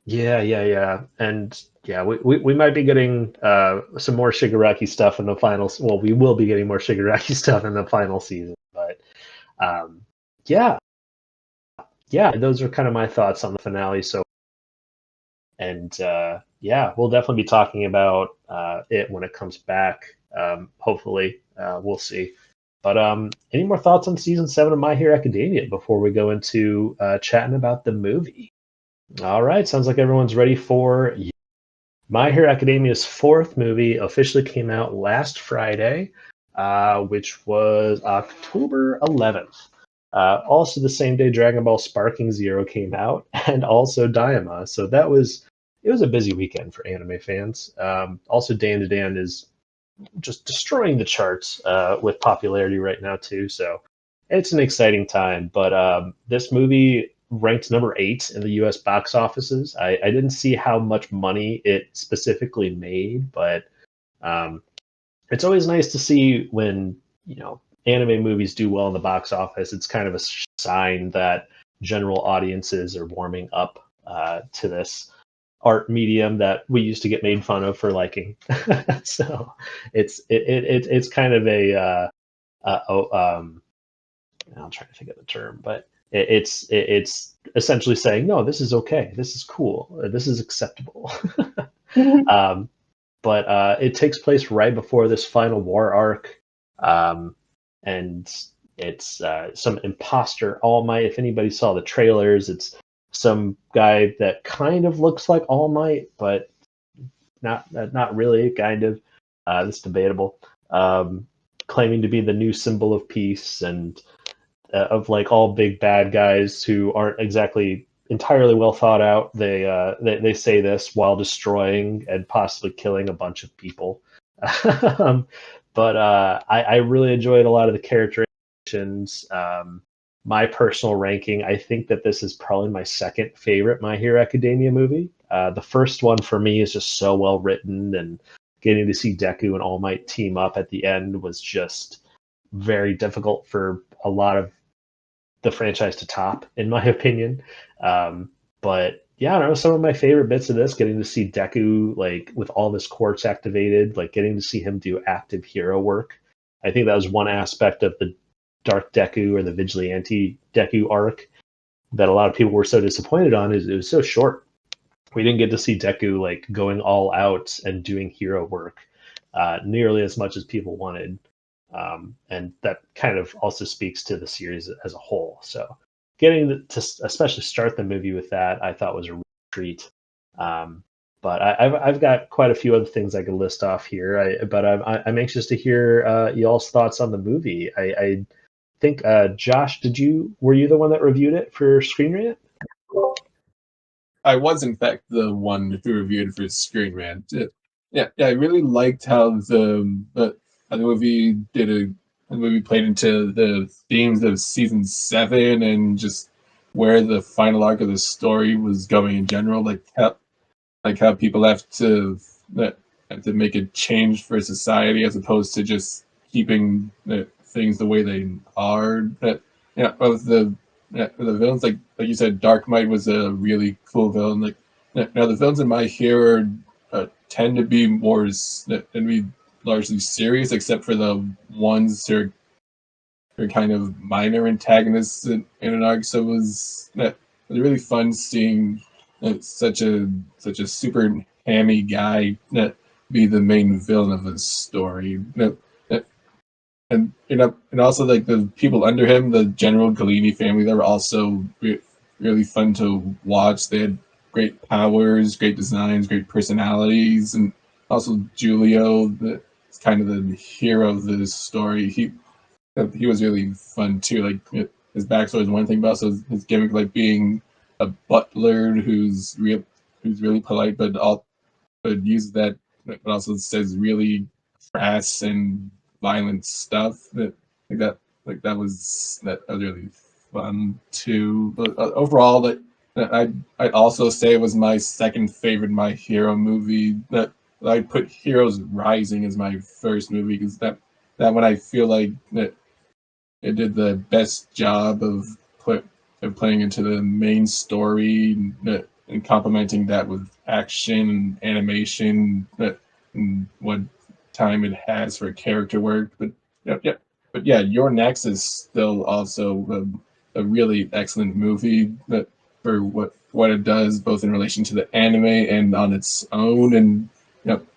Yeah. And yeah, we might be getting some more Shigaraki stuff in the final. Well, we will be getting more Shigaraki stuff in the final season. But yeah, those are kind of my thoughts on the finale. So, and we'll definitely be talking about it when it comes back. Hopefully, we'll see. But any more thoughts on season 7 of My Hero Academia before we go into chatting about the movie? All right, sounds like everyone's ready for My Hero Academia's 4th movie. Officially came out last Friday, which was October 11th. Also the same day Dragon Ball Sparking Zero came out, and also Daima. So it was a busy weekend for anime fans. Also, Dan to Dan is just destroying the charts with popularity right now too. So it's an exciting time. But this movie ranked number 8 in the U.S. box offices. I didn't see how much money it specifically made, but it's always nice to see when anime movies do well in the box office, it's kind of a sign that general audiences are warming up to this art medium that we used to get made fun of for liking. So it's kind of I'm trying to think of the term, but it's essentially saying, no, this is okay, this is cool, this is acceptable. But it takes place right before this final war arc, and it's some imposter All Might. If anybody saw the trailers, it's some guy that kind of looks like All Might, but not really. Kind of, it's debatable. Claiming to be the new symbol of peace and of like all big bad guys who aren't exactly entirely well thought out. They say this while destroying and possibly killing a bunch of people. But I really enjoyed a lot of the characterizations. My personal ranking, I think that this is probably my second favorite My Hero Academia movie. The first one for me is just so well written, and getting to see Deku and All Might team up at the end was just very difficult for a lot of the franchise to top, in my opinion. But yeah, I don't know, some of my favorite bits of this, getting to see Deku like with all his quirks activated, like getting to see him do active hero work. I think that was one aspect of the Dark Deku or the Vigilante Deku arc that a lot of people were so disappointed on, is it was so short. We didn't get to see Deku like going all out and doing hero work nearly as much as people wanted. And that kind of also speaks to the series as a whole. So getting to especially start the movie with that, I thought was a real treat. But I've got quite a few other things I could list off here. But I'm anxious to hear y'all's thoughts on the movie. I think Josh, were you the one that reviewed it for Screen Rant? I was, in fact, the one who reviewed for Screen Rant. Yeah, I really liked how the movie the movie played into the themes of season 7 and just where the final arc of the story was going in general. Like how people have to make a change for society as opposed to just keeping things the way they are. Of the villains, like you said, Dark Might was a really cool villain. Like now the villains in My Hero tend to be largely serious, except for the ones who are kind of minor antagonists in an arc. So it was really fun seeing such a super hammy guy be the main villain of the story. And also like the people under him, the General Galini family, they were also really fun to watch. They had great powers, great designs, great personalities, and also Julio, that's kind of the hero of the story. He was really fun too. Like his backstory is one thing, but also his gimmick, like being a butler who's really polite, but uses that, but also says really crass and violent stuff. That was really fun too. But overall, I'd also say it was my second favorite My Hero movie. That I'd put Heroes Rising as my first movie, because that one I feel like that it did the best job of playing into the main story and complementing that with action and animation and what time it has for character work. But yeah, Your Next is still also a really excellent movie that for what it does, both in relation to the anime and on its own. And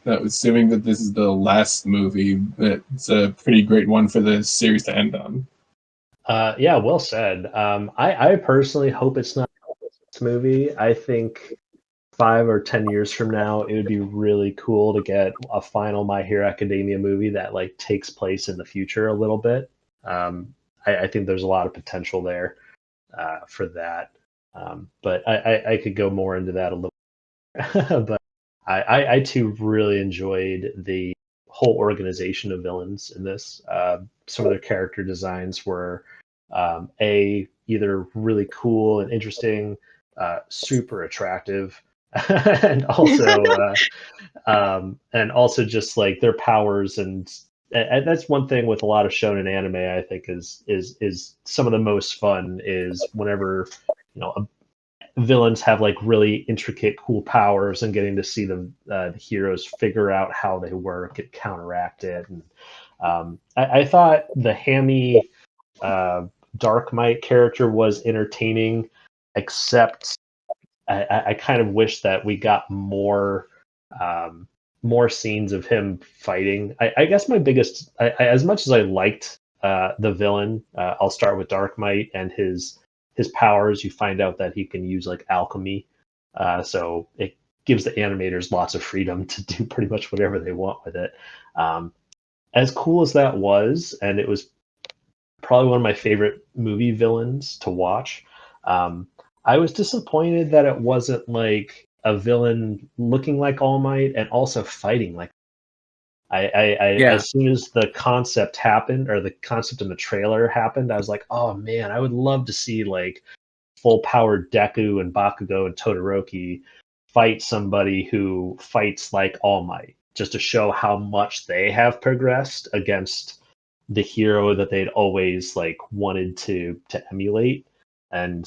assuming that this is the last movie, it's a pretty great one for the series to end on. Yeah, well said. I personally hope it's not this movie. I think 5 or 10 years from now, it would be really cool to get a final My Hero Academia movie that like takes place in the future a little bit. I think there's a lot of potential there for that. But I could go more into that a little. But I too really enjoyed the whole organization of villains in this. Some of their character designs were either really cool and interesting, super attractive, and also just like their powers and and that's one thing with a lot of shonen anime. I think is some of the most fun is whenever villains have like really intricate, cool powers, and getting to see the heroes figure out how they work and counteract it. And I thought the hammy Dark Might character was entertaining, except I kind of wish that we got more scenes of him fighting. I guess my biggest, as much as I liked the villain, I'll start with Dark Might and his powers. You find out that he can use like alchemy, so it gives the animators lots of freedom to do pretty much whatever they want with it. As cool as that was, and it was probably one of my favorite movie villains to watch. I was disappointed that it wasn't like a villain looking like All Might and also fighting like. As soon as the concept happened, or the concept in the trailer happened, I was like, oh man, I would love to see like full powered Deku and Bakugo and Todoroki fight somebody who fights like All Might, just to show how much they have progressed against the hero that they'd always like wanted to emulate. And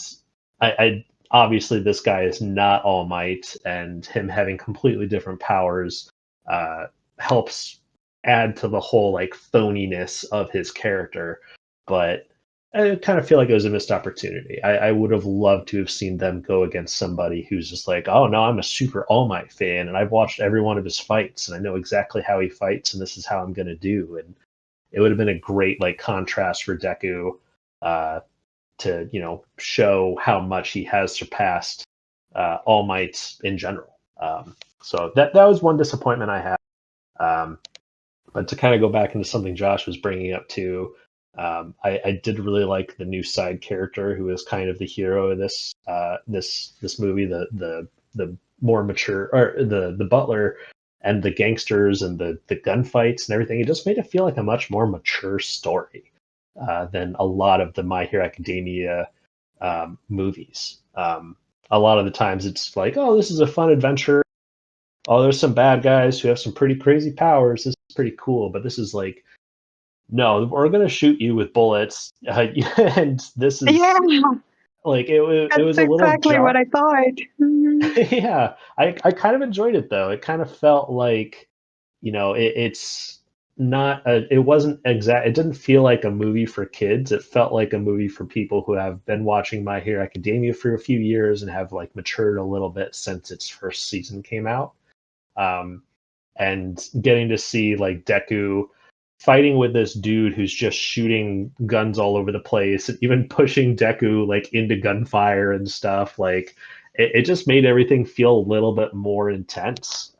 I obviously this guy is not All Might, and him having completely different powers helps add to the whole like phoniness of his character. But I kind of feel like it was a missed opportunity. I would have loved to have seen them go against somebody who's just like, oh no, I'm a super All Might fan, and I've watched every one of his fights, and I know exactly how he fights, and this is how I'm going to do. And it would have been a great like contrast for Deku to show how much he has surpassed All Might in general. So that was one disappointment I had. But to kind of go back into something Josh was bringing up too, I did really like the new side character who is kind of the hero of this movie, the more mature, or the butler and the gangsters and the gunfights and everything. It just made it feel like a much more mature story than a lot of the My Hero Academia movies. A lot of the times it's like, oh, this is a fun adventure. Oh, there's some bad guys who have some pretty crazy powers. This is pretty cool. But this is like, no, we're going to shoot you with bullets. And this is like, it was a little exactly what I thought. Yeah, I kind of enjoyed it though. It kind of felt like, it's not it wasn't exact. It didn't feel like a movie for kids. It felt like a movie for people who have been watching My Hero Academia for a few years and have like matured a little bit since its first season came out. And getting to see like Deku fighting with this dude who's just shooting guns all over the place and even pushing Deku like into gunfire and stuff. Like it just made everything feel a little bit more intense.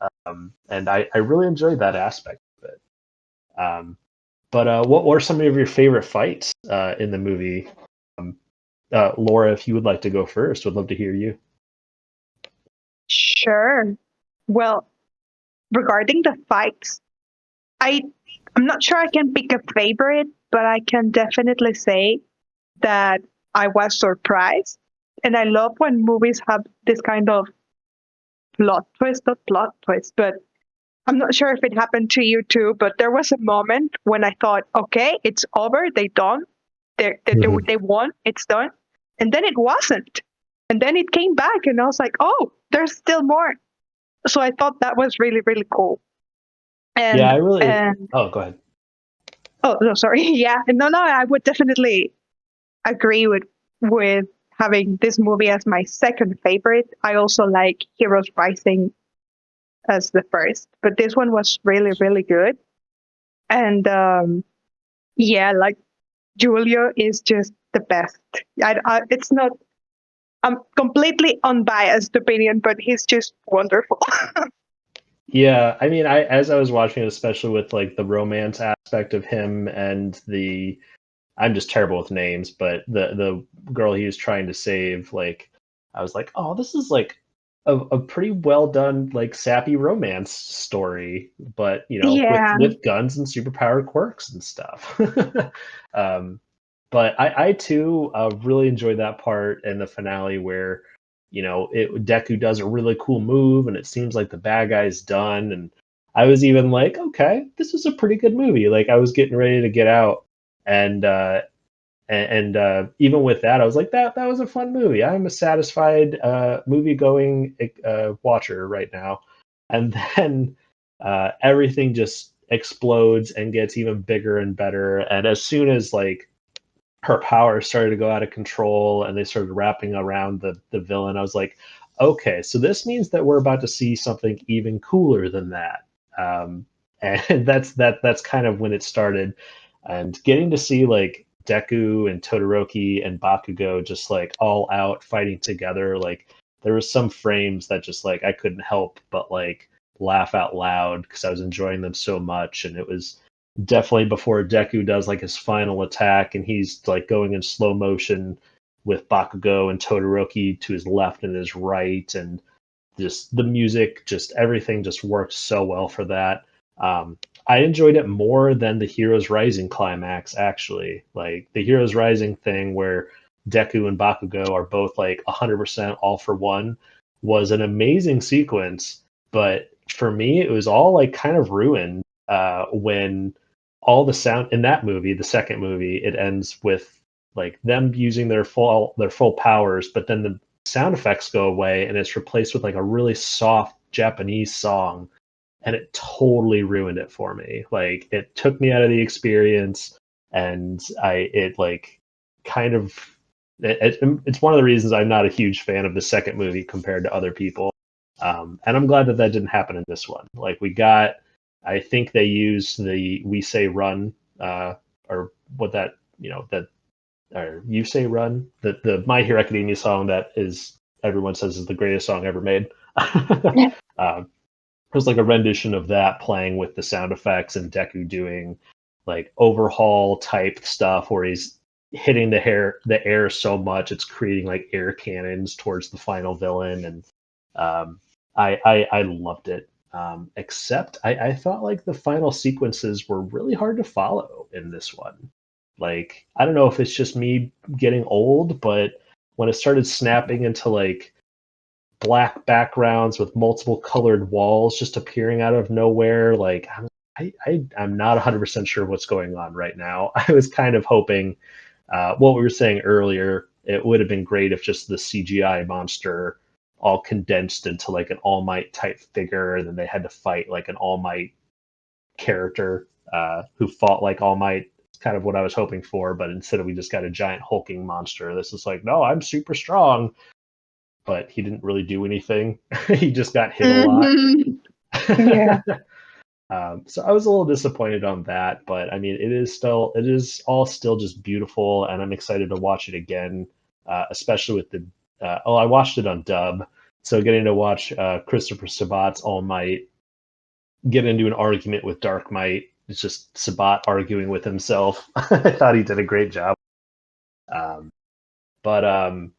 And I really enjoyed that aspect of it. But what were some of your favorite fights in the movie? Laura, if you would like to go first, would love to hear you. Sure. Well, regarding the fights, I'm not sure I can pick a favorite, but I can definitely say that I was surprised. And I love when movies have this kind of not plot twist, but I'm not sure if it happened to you too, but there was a moment when I thought, okay, it's over, they done, they won, it's done. And then it wasn't. And then it came back and I was like, oh, there's still more. So I thought that was really, really cool. And, yeah, I really. Oh, go ahead. Oh, no, sorry. Yeah, no, I would definitely agree with having this movie as my second favorite. I also like Heroes Rising as the first, but this one was really, really good. And yeah, like Julio is just the best. It's not. I'm completely unbiased opinion, but he's just wonderful. Yeah, I mean, as I was watching it, especially with like the romance aspect of him and I'm just terrible with names, but the girl he was trying to save, like, I was like, oh, this is like a pretty well done, like, sappy romance story, but Yeah. with guns and superpowered quirks and stuff. But I too really enjoyed that part in the finale where Deku does a really cool move and it seems like the bad guy's done, and I was even like, okay, this is a pretty good movie. Like I was getting ready to get out, and even with that, I was like, that was a fun movie. I'm a satisfied movie going watcher right now. And then everything just explodes and gets even bigger and better. And as soon as like her powers started to go out of control and they started wrapping around the villain, I was like, okay, so this means that we're about to see something even cooler than that. And that's kind of when it started. And getting to see like Deku and Todoroki and Bakugo just like all out fighting together, like there was some frames that just like I couldn't help but like laugh out loud because I was enjoying them so much. And it was definitely before Deku does like his final attack and he's like going in slow motion with Bakugo and Todoroki to his left and his right, and just the music, just everything just worked so well for that. I enjoyed it more than the Heroes Rising climax, actually. Like the Heroes Rising thing where Deku and Bakugo are both like 100% all for one was an amazing sequence, but for me, it was all like kind of ruined when all the sound in that movie, the second movie, it ends with like them using their full powers, but then the sound effects go away and it's replaced with like a really soft Japanese song, and it totally ruined it for me. Like it took me out of the experience, and it like kind of it's one of the reasons I'm not a huge fan of the second movie compared to other people. And I'm glad that didn't happen in this one. Like we got, I think they used the "We Say Run" or what that that or "You Say Run," the My Hero Academia song that is everyone says is the greatest song ever made. It was like a rendition of that playing with the sound effects and Deku doing like overhaul type stuff where he's hitting the air so much it's creating like air cannons towards the final villain, and I loved it. Except I thought like the final sequences were really hard to follow in this one. Like I don't know if it's just me getting old, but when it started snapping into like black backgrounds with multiple colored walls just appearing out of nowhere, like I'm not 100% sure what's going on right now. I was kind of hoping what we were saying earlier, it would have been great if just the CGI monster all condensed into like an All Might type figure, and then they had to fight like an All Might character who fought like All Might. It's kind of what I was hoping for, but instead we just got a giant hulking monster. This is like, no, I'm super strong, but he didn't really do anything. He just got hit a lot. Yeah. So I was a little disappointed on that, but I mean, it is all still just beautiful, and I'm excited to watch it again, especially with the. I watched it on dub, so getting to watch Christopher Sabat's All Might get into an argument with Dark Might. It's just Sabat arguing with himself. I thought he did a great job. But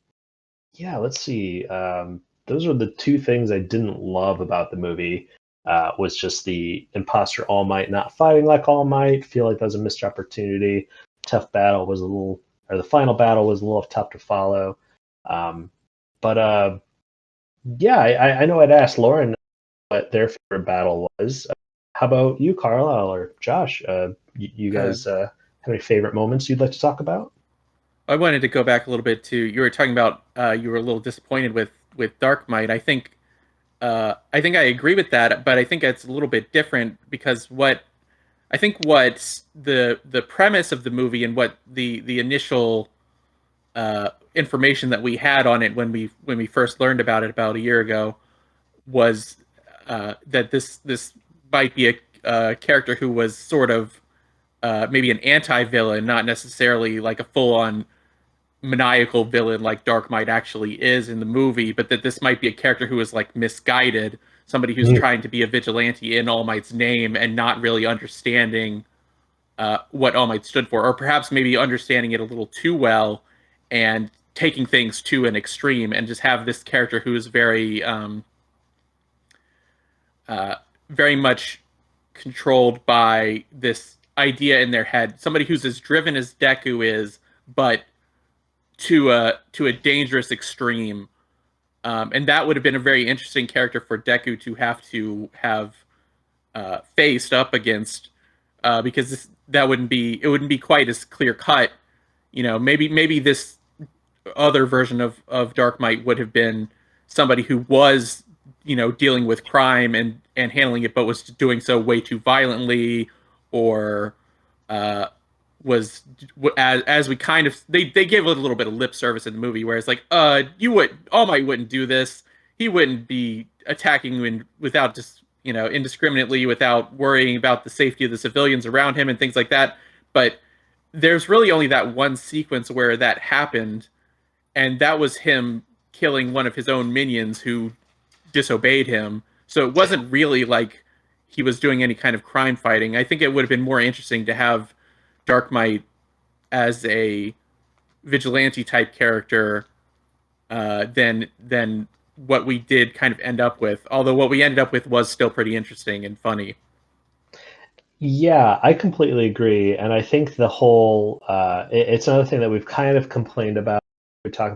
yeah, let's see. Those are the two things I didn't love about the movie. Was just the imposter All Might not fighting like All Might. Feel like that was a missed opportunity. Tough battle was the final battle was a little tough to follow. But yeah, I know I'd asked Lauren what their favorite battle was. How about you, Carlyle or Josh? You guys have any favorite moments you'd like to talk about? I wanted to go back a little bit to, you were talking about you were a little disappointed with Dark Might. I think I agree with that, but I think it's a little bit different because what the premise of the movie and what the initial information that we had on it when we first learned about it about a year ago was that this might be a character who was sort of maybe an anti-villain, not necessarily like a full-on maniacal villain like Dark Might actually is in the movie, but that this might be a character who is like misguided, somebody who's trying to be a vigilante in All Might's name and not really understanding what All Might stood for, or perhaps maybe understanding it a little too well and taking things to an extreme, and just have this character who is very much controlled by this idea in their head, somebody who's as driven as Deku is, but to a dangerous extreme, and that would have been a very interesting character for Deku to have faced up against, because it wouldn't be quite as clear cut. Maybe this other version of Dark Might would have been somebody who was, dealing with crime and handling it, but was doing so way too violently, or was, as we kind of, they give a little bit of lip service in the movie, where it's like, All Might wouldn't do this. He wouldn't be attacking you without just, indiscriminately, without worrying about the safety of the civilians around him and things like that. But there's really only that one sequence where that happened, and that was him killing one of his own minions who disobeyed him. So it wasn't really like he was doing any kind of crime fighting. I think it would have been more interesting to have Dark Might as a vigilante type character than what we did kind of end up with. Although what we ended up with was still pretty interesting and funny. Yeah, I completely agree, and I think the whole it's another thing that we've kind of complained about. We talked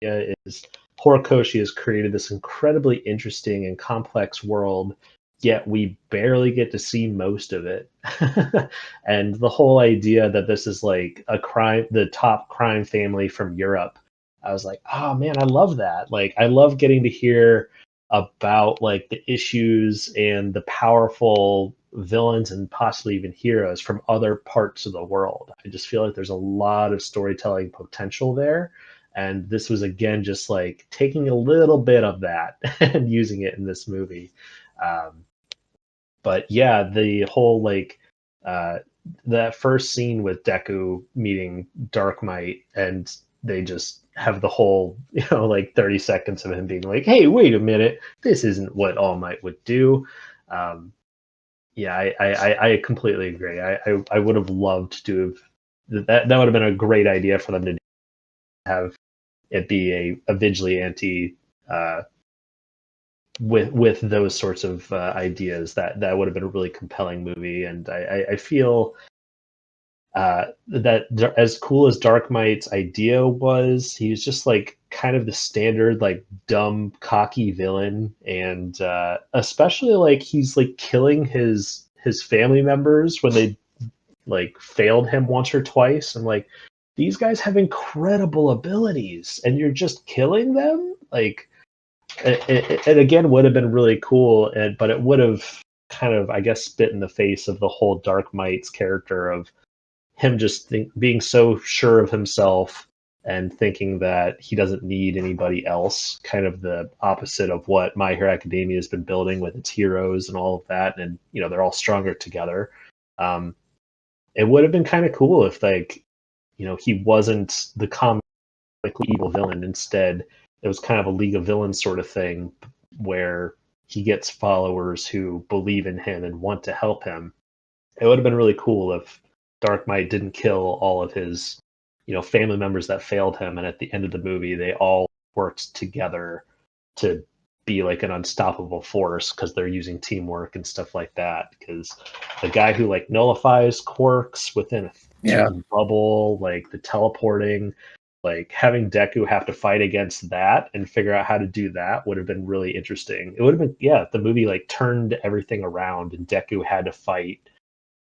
about is Horikoshi has created this incredibly interesting and complex world, yet we barely get to see most of it. And the whole idea that this is like the top crime family from Europe, I was like, oh man, I love that. Like, I love getting to hear about like the issues and the powerful villains and possibly even heroes from other parts of the world. I just feel like there's a lot of storytelling potential there. And this was, again, just like taking a little bit of that and using it in this movie. But yeah, the whole like that first scene with Deku meeting Dark Might, and they just have the whole, like 30 seconds of him being like, hey, wait a minute, this isn't what All Might would do. Yeah, I completely agree. I would have loved to have that would have been a great idea for them to have it be a vigilante with those sorts of ideas. That would have been a really compelling movie, and I feel that as cool as Dark Might's idea was, he was just like kind of the standard like dumb cocky villain, and especially like he's like killing his family members when they like failed him once or twice, and like these guys have incredible abilities and you're just killing them. Like it again would have been really cool, but it would have kind of, I guess, spit in the face of the whole Dark Might's character of him just being so sure of himself and thinking that he doesn't need anybody else, kind of the opposite of what My Hero Academia has been building with its heroes and all of that. And, they're all stronger together. It would have been kind of cool if, like, he wasn't the comically evil villain. Instead, it was kind of a League of Villains sort of thing where he gets followers who believe in him and want to help him. It would have been really cool if Dark Might didn't kill all of his, family members that failed him, and at the end of the movie, they all worked together to be like an unstoppable force because they're using teamwork and stuff like that. Because the guy who like nullifies quirks within a certain bubble, like the teleporting, like having Deku have to fight against that and figure out how to do that would have been really interesting. It would have been, if the movie like turned everything around and Deku had to fight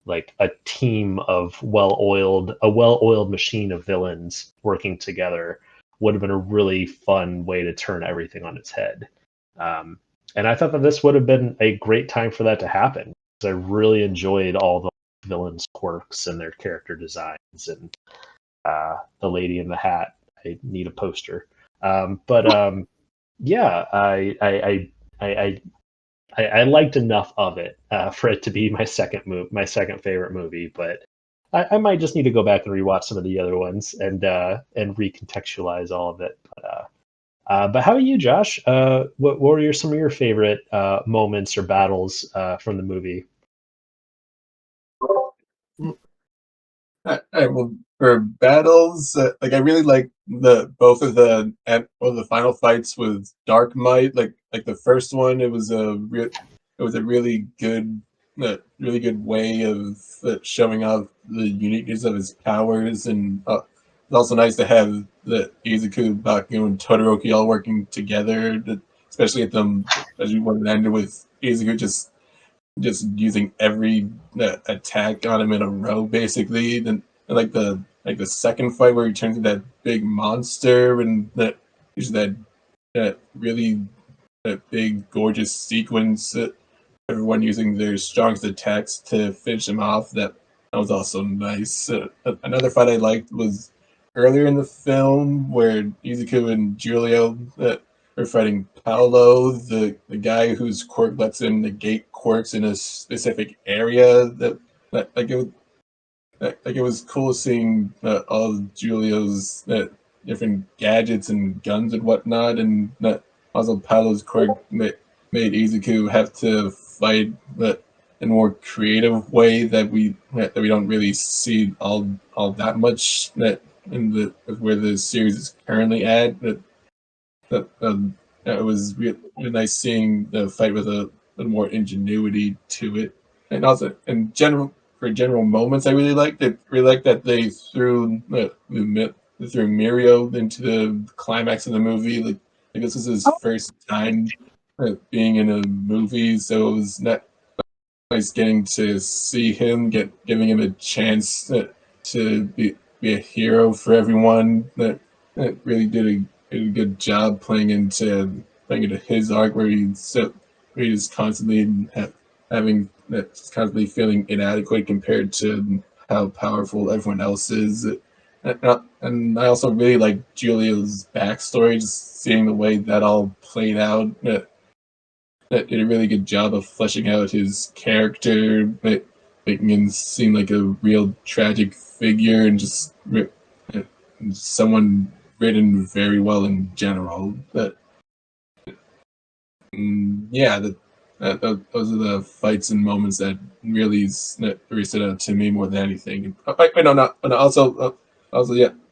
like a team of well-oiled machine of villains working together, would have been a really fun way to turn everything on its head. And I thought that this would have been a great time for that to happen, because I really enjoyed all the villains' quirks and their character designs, and the Lady in the Hat. I need a poster. Yeah, I liked enough of it for it to be my second favorite movie, but I might just need to go back and rewatch some of the other ones and recontextualize all of it. But how about you, Josh? What were some of your favorite moments or battles from the movie? Well, for battles, like I really like both of the final fights with Dark Might. Like the first one, it was a really good way of showing off the uniqueness of his powers, and it's also nice to have the Izuku, Bakugo, and Todoroki all working together. Especially when it ended with Izuku just just using every attack on him in a row, basically. Then like the second fight where he turns into that big monster, and there's that really that big gorgeous sequence. Everyone using their strongest attacks to finish him off. That was also nice. Another fight I liked was earlier in the film where Izuku and Giulio are fighting Paolo, the guy whose quirk lets him negate quirks in a specific area. It was cool seeing all of Giulio's different gadgets and guns and whatnot, and also Paolo's quirk made Izuku have to fight in a more creative way that we don't really see all that much in the where the series is currently at. It was really nice seeing the fight with a little more ingenuity to it, and also in general for general moments I really liked it. Really liked that they threw Mirio into the climax of the movie. Like this was his first time being in a movie, so it was nice getting to see him, giving him a chance to be a hero for everyone. That really did a good job playing into his arc, where he's constantly having constantly feeling inadequate compared to how powerful everyone else is. And I also really like Giulio's backstory, just seeing the way that all played out. That did a really good job of fleshing out his character, making him seem like a real tragic figure, and just someone written very well in general. Those are the fights and moments that really stood out to me more than anything.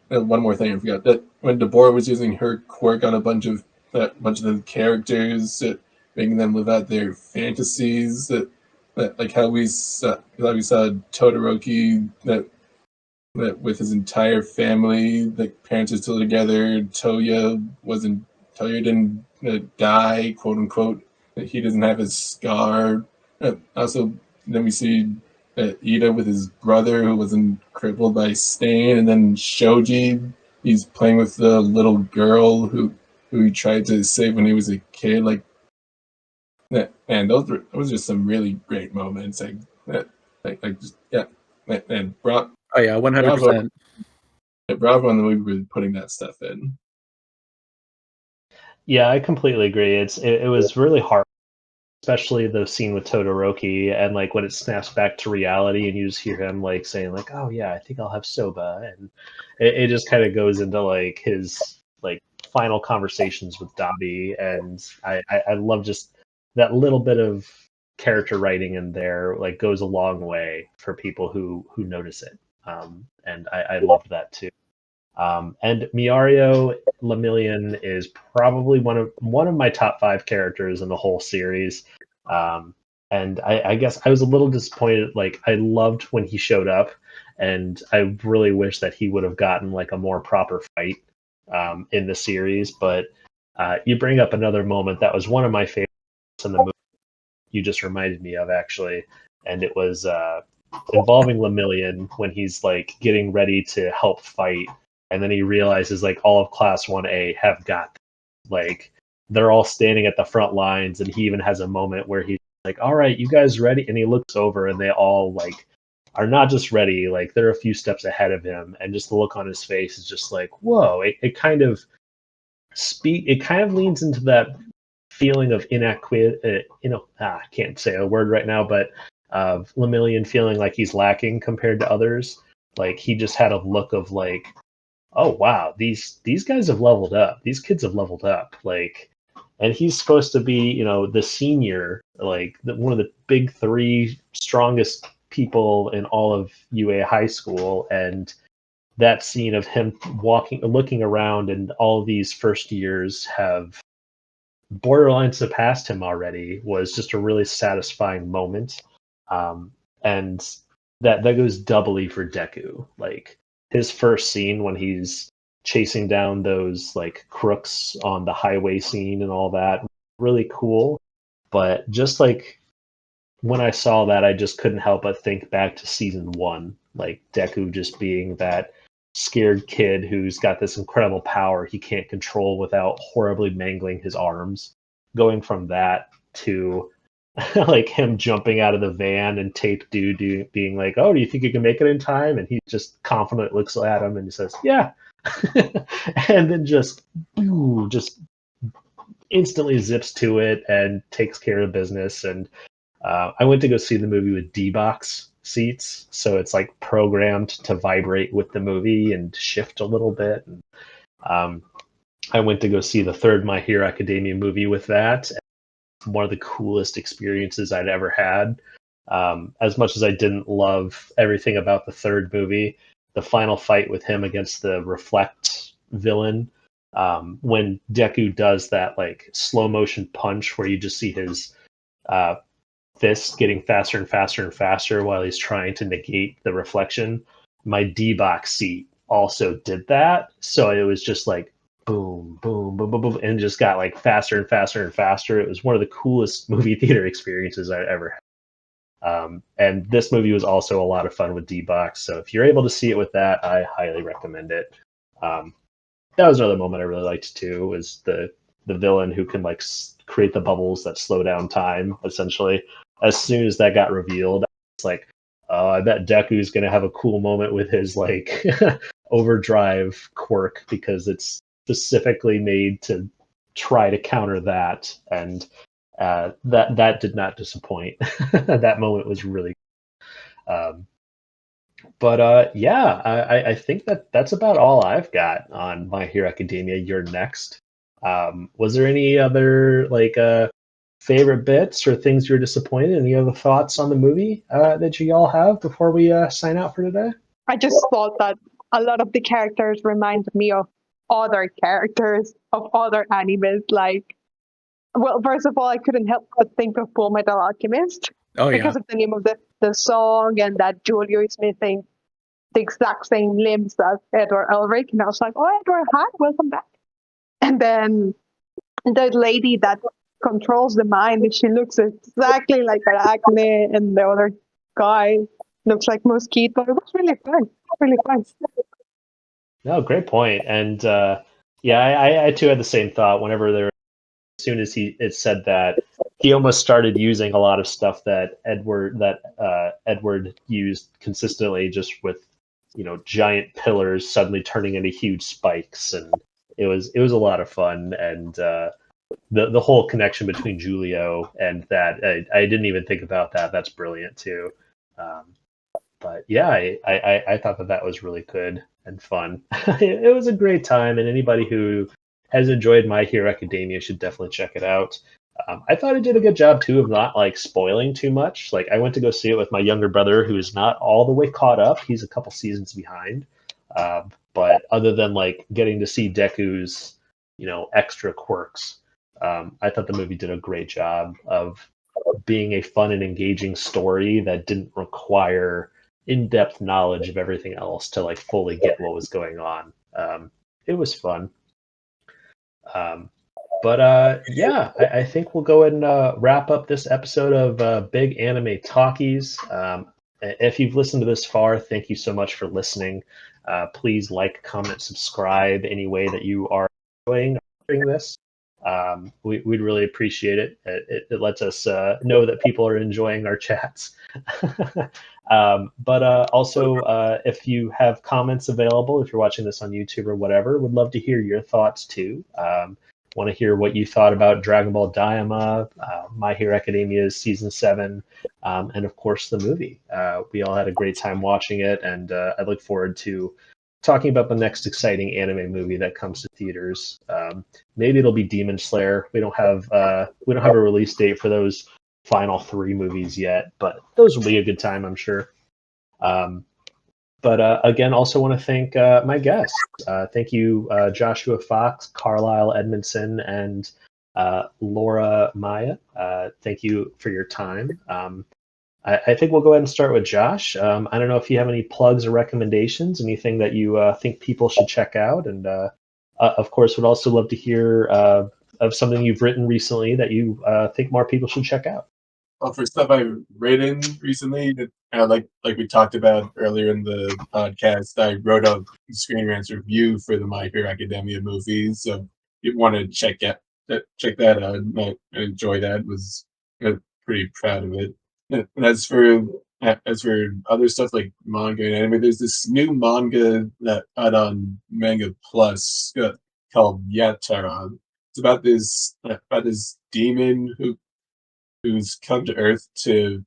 One more thing I forgot, that when Deborah was using her quirk on a bunch of the characters, making them live out their fantasies, like how we saw Todoroki that with his entire family, the parents are still together. Toya didn't die, quote unquote. He doesn't have his scar. Also, then we see Ida with his brother, who wasn't crippled by Stain, and then Shoji, he's playing with the little girl who he tried to save when he was a kid. Like, and those were just some really great moments. And Brock. Oh yeah, 100%. Bravo on the movie for putting that stuff in. Yeah, I completely agree. It was really hard, especially the scene with Todoroki, and like when it snaps back to reality and you just hear him like saying like, "Oh yeah, I think I'll have soba," and it just kind of goes into like his like final conversations with Dabi, and I love just that little bit of character writing in there. Like goes a long way for people who notice it, and I loved that too. And Miario Lemillion is probably one of my top 5 characters in the whole series. And I guess I was a little disappointed. Like I loved when he showed up, and I really wish that he would have gotten like a more proper fight in the series. But you bring up another moment that was one of my favorites in the movie. You just reminded me of actually, and it was involving Lemillion when he's like getting ready to help fight. And then he realizes like all of Class 1A have got this. Like they're all standing at the front lines, and he even has a moment where he's like, "All right, you guys ready?" And he looks over, and they all like are not just ready, like they're a few steps ahead of him, and just the look on his face is just like, whoa! It kind of leans into that feeling of inadequate. I can't say a word right now, but of Lemillion feeling like he's lacking compared to others. Like he just had a look of like, oh wow, these guys have leveled up. These kids have leveled up. Like, and he's supposed to be, the senior, like one of the big 3 strongest people in all of UA high school. And that scene of him looking around, and all of these first years have borderline surpassed him already, was just a really satisfying moment. And that goes doubly for Deku. Like his first scene when he's chasing down those like crooks on the highway scene and all that, really cool. But just like when I saw that, I just couldn't help but think back to season 1, like Deku just being that scared kid who's got this incredible power he can't control without horribly mangling his arms. Going from that to like him jumping out of the van and Tape Dude being like, "Oh, do you think you can make it in time?" And he just confidently looks at him and he says, "Yeah," and then just instantly zips to it and takes care of business. And I went to go see the movie with D-Box seats, so it's like programmed to vibrate with the movie and shift a little bit. And, I went to go see the third My Hero Academia movie with that. One of the coolest experiences I'd ever had. As much as I didn't love everything about the third movie, the final fight with him against the Reflect villain, when Deku does that like slow motion punch where you just see his fist getting faster and faster and faster while he's trying to negate the reflection. My D-Box seat also did that, so it was just like boom, boom, boom, boom, boom, and just got like faster and faster and faster. It was one of the coolest movie theater experiences I'd ever had. And this movie was also a lot of fun with D-Box, so if you're able to see it with that, I highly recommend it. That was another moment I really liked too, was the villain who can like create the bubbles that slow down time, essentially. As soon as that got revealed, it's like, oh, I bet Deku's going to have a cool moment with his like overdrive quirk, because it's specifically made to try to counter that. And that did not disappoint. That moment was really yeah, I think that's about all I've got on My Hero Academia. You're next. Was there any other like favorite bits or things you're disappointed? Any other thoughts on the movie that you all have before we sign out for today? I just thought that a lot of the characters remind me of other characters of other animes. Like, well, first of all, I couldn't help but think of Full Metal Alchemist because of the name of the song, and that Julio is missing the exact same limbs as Edward Elric. And I was like, oh, Edward, hi, welcome back. And then the lady that controls the mind, she looks exactly like Arachne, and the other guy looks like Mosquito. It was really fun. Really fun. No, great point. And yeah, I too had the same thought whenever there. As soon as it said that, he almost started using a lot of stuff that Edward used consistently, just with giant pillars suddenly turning into huge spikes, and it was a lot of fun. And the whole connection between Julio and that, I didn't even think about that. That's brilliant too. But yeah, I thought that was really good and fun. It was a great time, and anybody who has enjoyed My Hero Academia should definitely check it out. I thought it did a good job too of not like spoiling too much. Like, I went to go see it with my younger brother, who is not all the way caught up. He's a couple seasons behind. But other than like getting to see Deku's extra quirks, I thought the movie did a great job of being a fun and engaging story that didn't require in-depth knowledge of everything else to like fully get what was going on. It was fun. Yeah, I think we'll go ahead and wrap up this episode of Big Anime Talkies. If you've listened to this far, thank you so much for listening. Please like, comment, subscribe any way that you are enjoying this. We'd really appreciate it. It lets us know that people are enjoying our chats. Also, if you have comments available, if you're watching this on YouTube or whatever, would love to hear your thoughts too. Want to hear what you thought about Dragon Ball Daima, My Hero Academia's Season 7, and of course the movie. We all had a great time watching it, and I look forward to talking about the next exciting anime movie that comes to theaters. Maybe it'll be Demon Slayer. We don't have a release date for those final 3 movies yet, but those will be a good time, I'm sure. Again, also want to thank my guests. Thank you, Joshua Fox, Carlyle Edmundson, and Laura Maya. Thank you for your time. I think we'll go ahead and start with Josh. I don't know if you have any plugs or recommendations, anything that you think people should check out. And of course, would also love to hear of something you've written recently that you think more people should check out. For stuff I've written recently, like we talked about earlier in the podcast, I wrote a Screen Rant's review for the My Hero Academia movies. So if you want to check that out, I enjoy that. Was pretty proud of it. And as for other stuff like manga and anime, there's this new manga that out on Manga Plus called Yatara. It's about this demon who's come to Earth to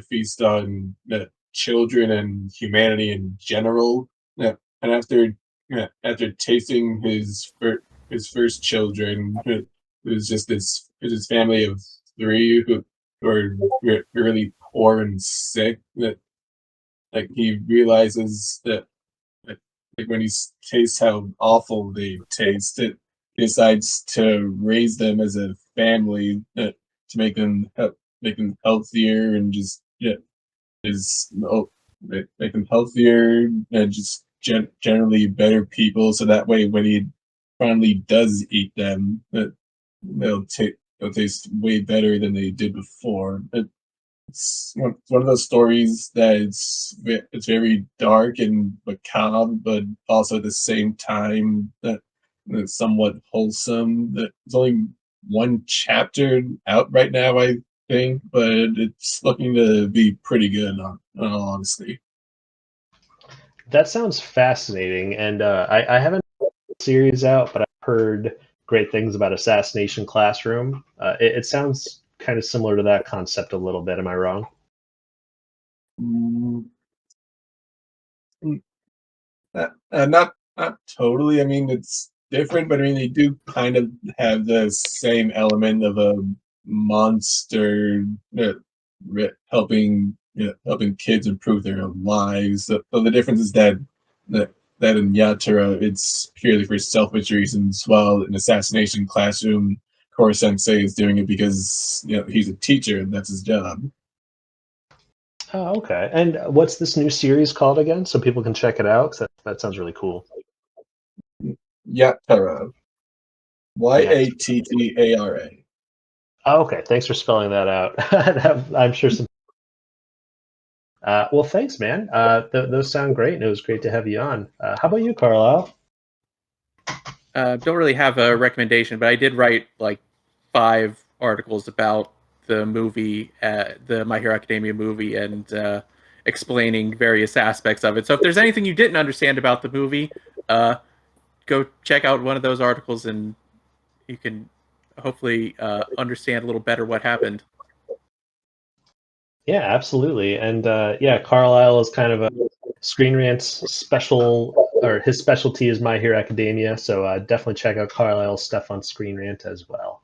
feast on children and humanity in general. And after tasting his first children, it was just his family of three who are really poor and sick. That like he realizes that like when he tastes how awful they taste, it he decides to raise them as a family to make them healthier and just make them healthier and just generally better people. So that way, when he finally does eat them, they'll taste way better than they did before. It's one of those stories that it's very dark and macabre, but also at the same time that it's somewhat wholesome. There's only one chapter out right now, I think, but it's looking to be pretty good, in all honesty. That sounds fascinating, and I haven't the series out, but I've heard great things about Assassination Classroom. It sounds kind of similar to that concept a little bit. Am I wrong? Not totally. I mean, it's different, but I mean, they do kind of have the same element of a monster helping kids improve their lives. So the difference is that in Yatara, it's purely for selfish reasons, while in Assassination Classroom, Core Sensei is doing it because he's a teacher and that's his job. Oh, okay. And what's this new series called again, so people can check it out? 'Cause that sounds really cool. Yatara. Yattara. Oh, okay. Thanks for spelling that out. I'm sure some. Well, thanks, man. Those sound great, and it was great to have you on. How about you, Carlyle? Don't really have a recommendation, but I did write like 5 articles about the movie, the My Hero Academia movie, and explaining various aspects of it. So if there's anything you didn't understand about the movie, go check out one of those articles, and you can hopefully understand a little better what happened. Yeah, absolutely. And yeah, Carlyle is kind of a Screen Rant's special, or his specialty is My Hero Academia. So definitely check out Carlyle's stuff on Screen Rant as well.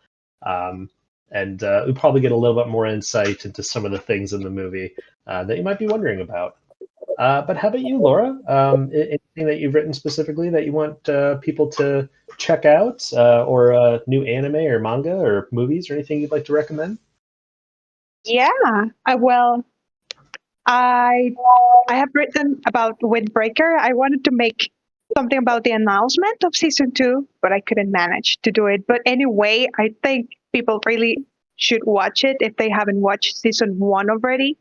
And we'll probably get a little bit more insight into some of the things in the movie that you might be wondering about. But how about you, Laura? Anything that you've written specifically that you want people to check out, or new anime or manga or movies or anything you'd like to recommend? Yeah. Well, I have written about Windbreaker. I wanted to make something about the announcement of season 2, but I couldn't manage to do it. But anyway, I think people really should watch it if they haven't watched season 1 already.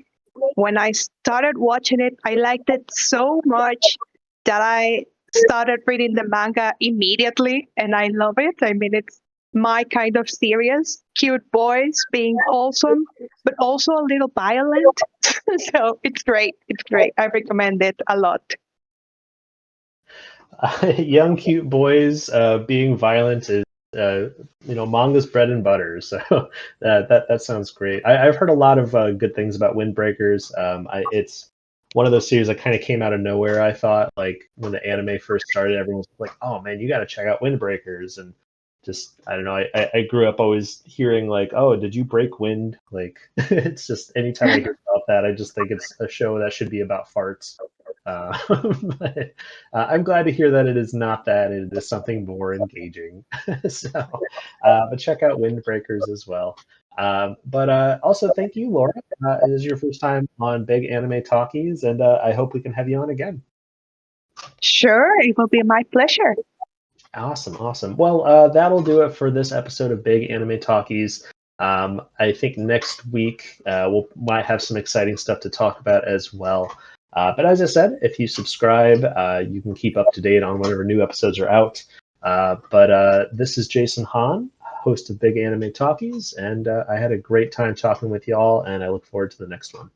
When I started watching it, I liked it so much that I started reading the manga immediately, and I love it. I mean, it's my kind of series. Cute boys being wholesome, but also a little violent. So it's great. It's great. I recommend it a lot. Young cute boys being violent is manga's bread and butter. So that sounds great. I've heard a lot of good things about Windbreakers. It's one of those series that kind of came out of nowhere. I thought, like, when the anime first started, everyone was like, oh man, you got to check out Windbreakers. And just, I don't know, I grew up always hearing like, oh, did you break wind? Like, it's just, anytime I hear about that, I just think it's a show that should be about farts. But I'm glad to hear that it is not that. It is something more engaging. So, but check out Windbreakers as well. But also, thank you, Laura. It is your first time on Big Anime Talkies, and I hope we can have you on again. Sure, it will be my pleasure. Awesome. Well, that'll do it for this episode of Big Anime Talkies. I think next week we might have some exciting stuff to talk about as well. But as I said, if you subscribe, you can keep up to date on whenever new episodes are out. But this is Jason Hon, host of Big Anime Talkies, and I had a great time talking with y'all, and I look forward to the next one.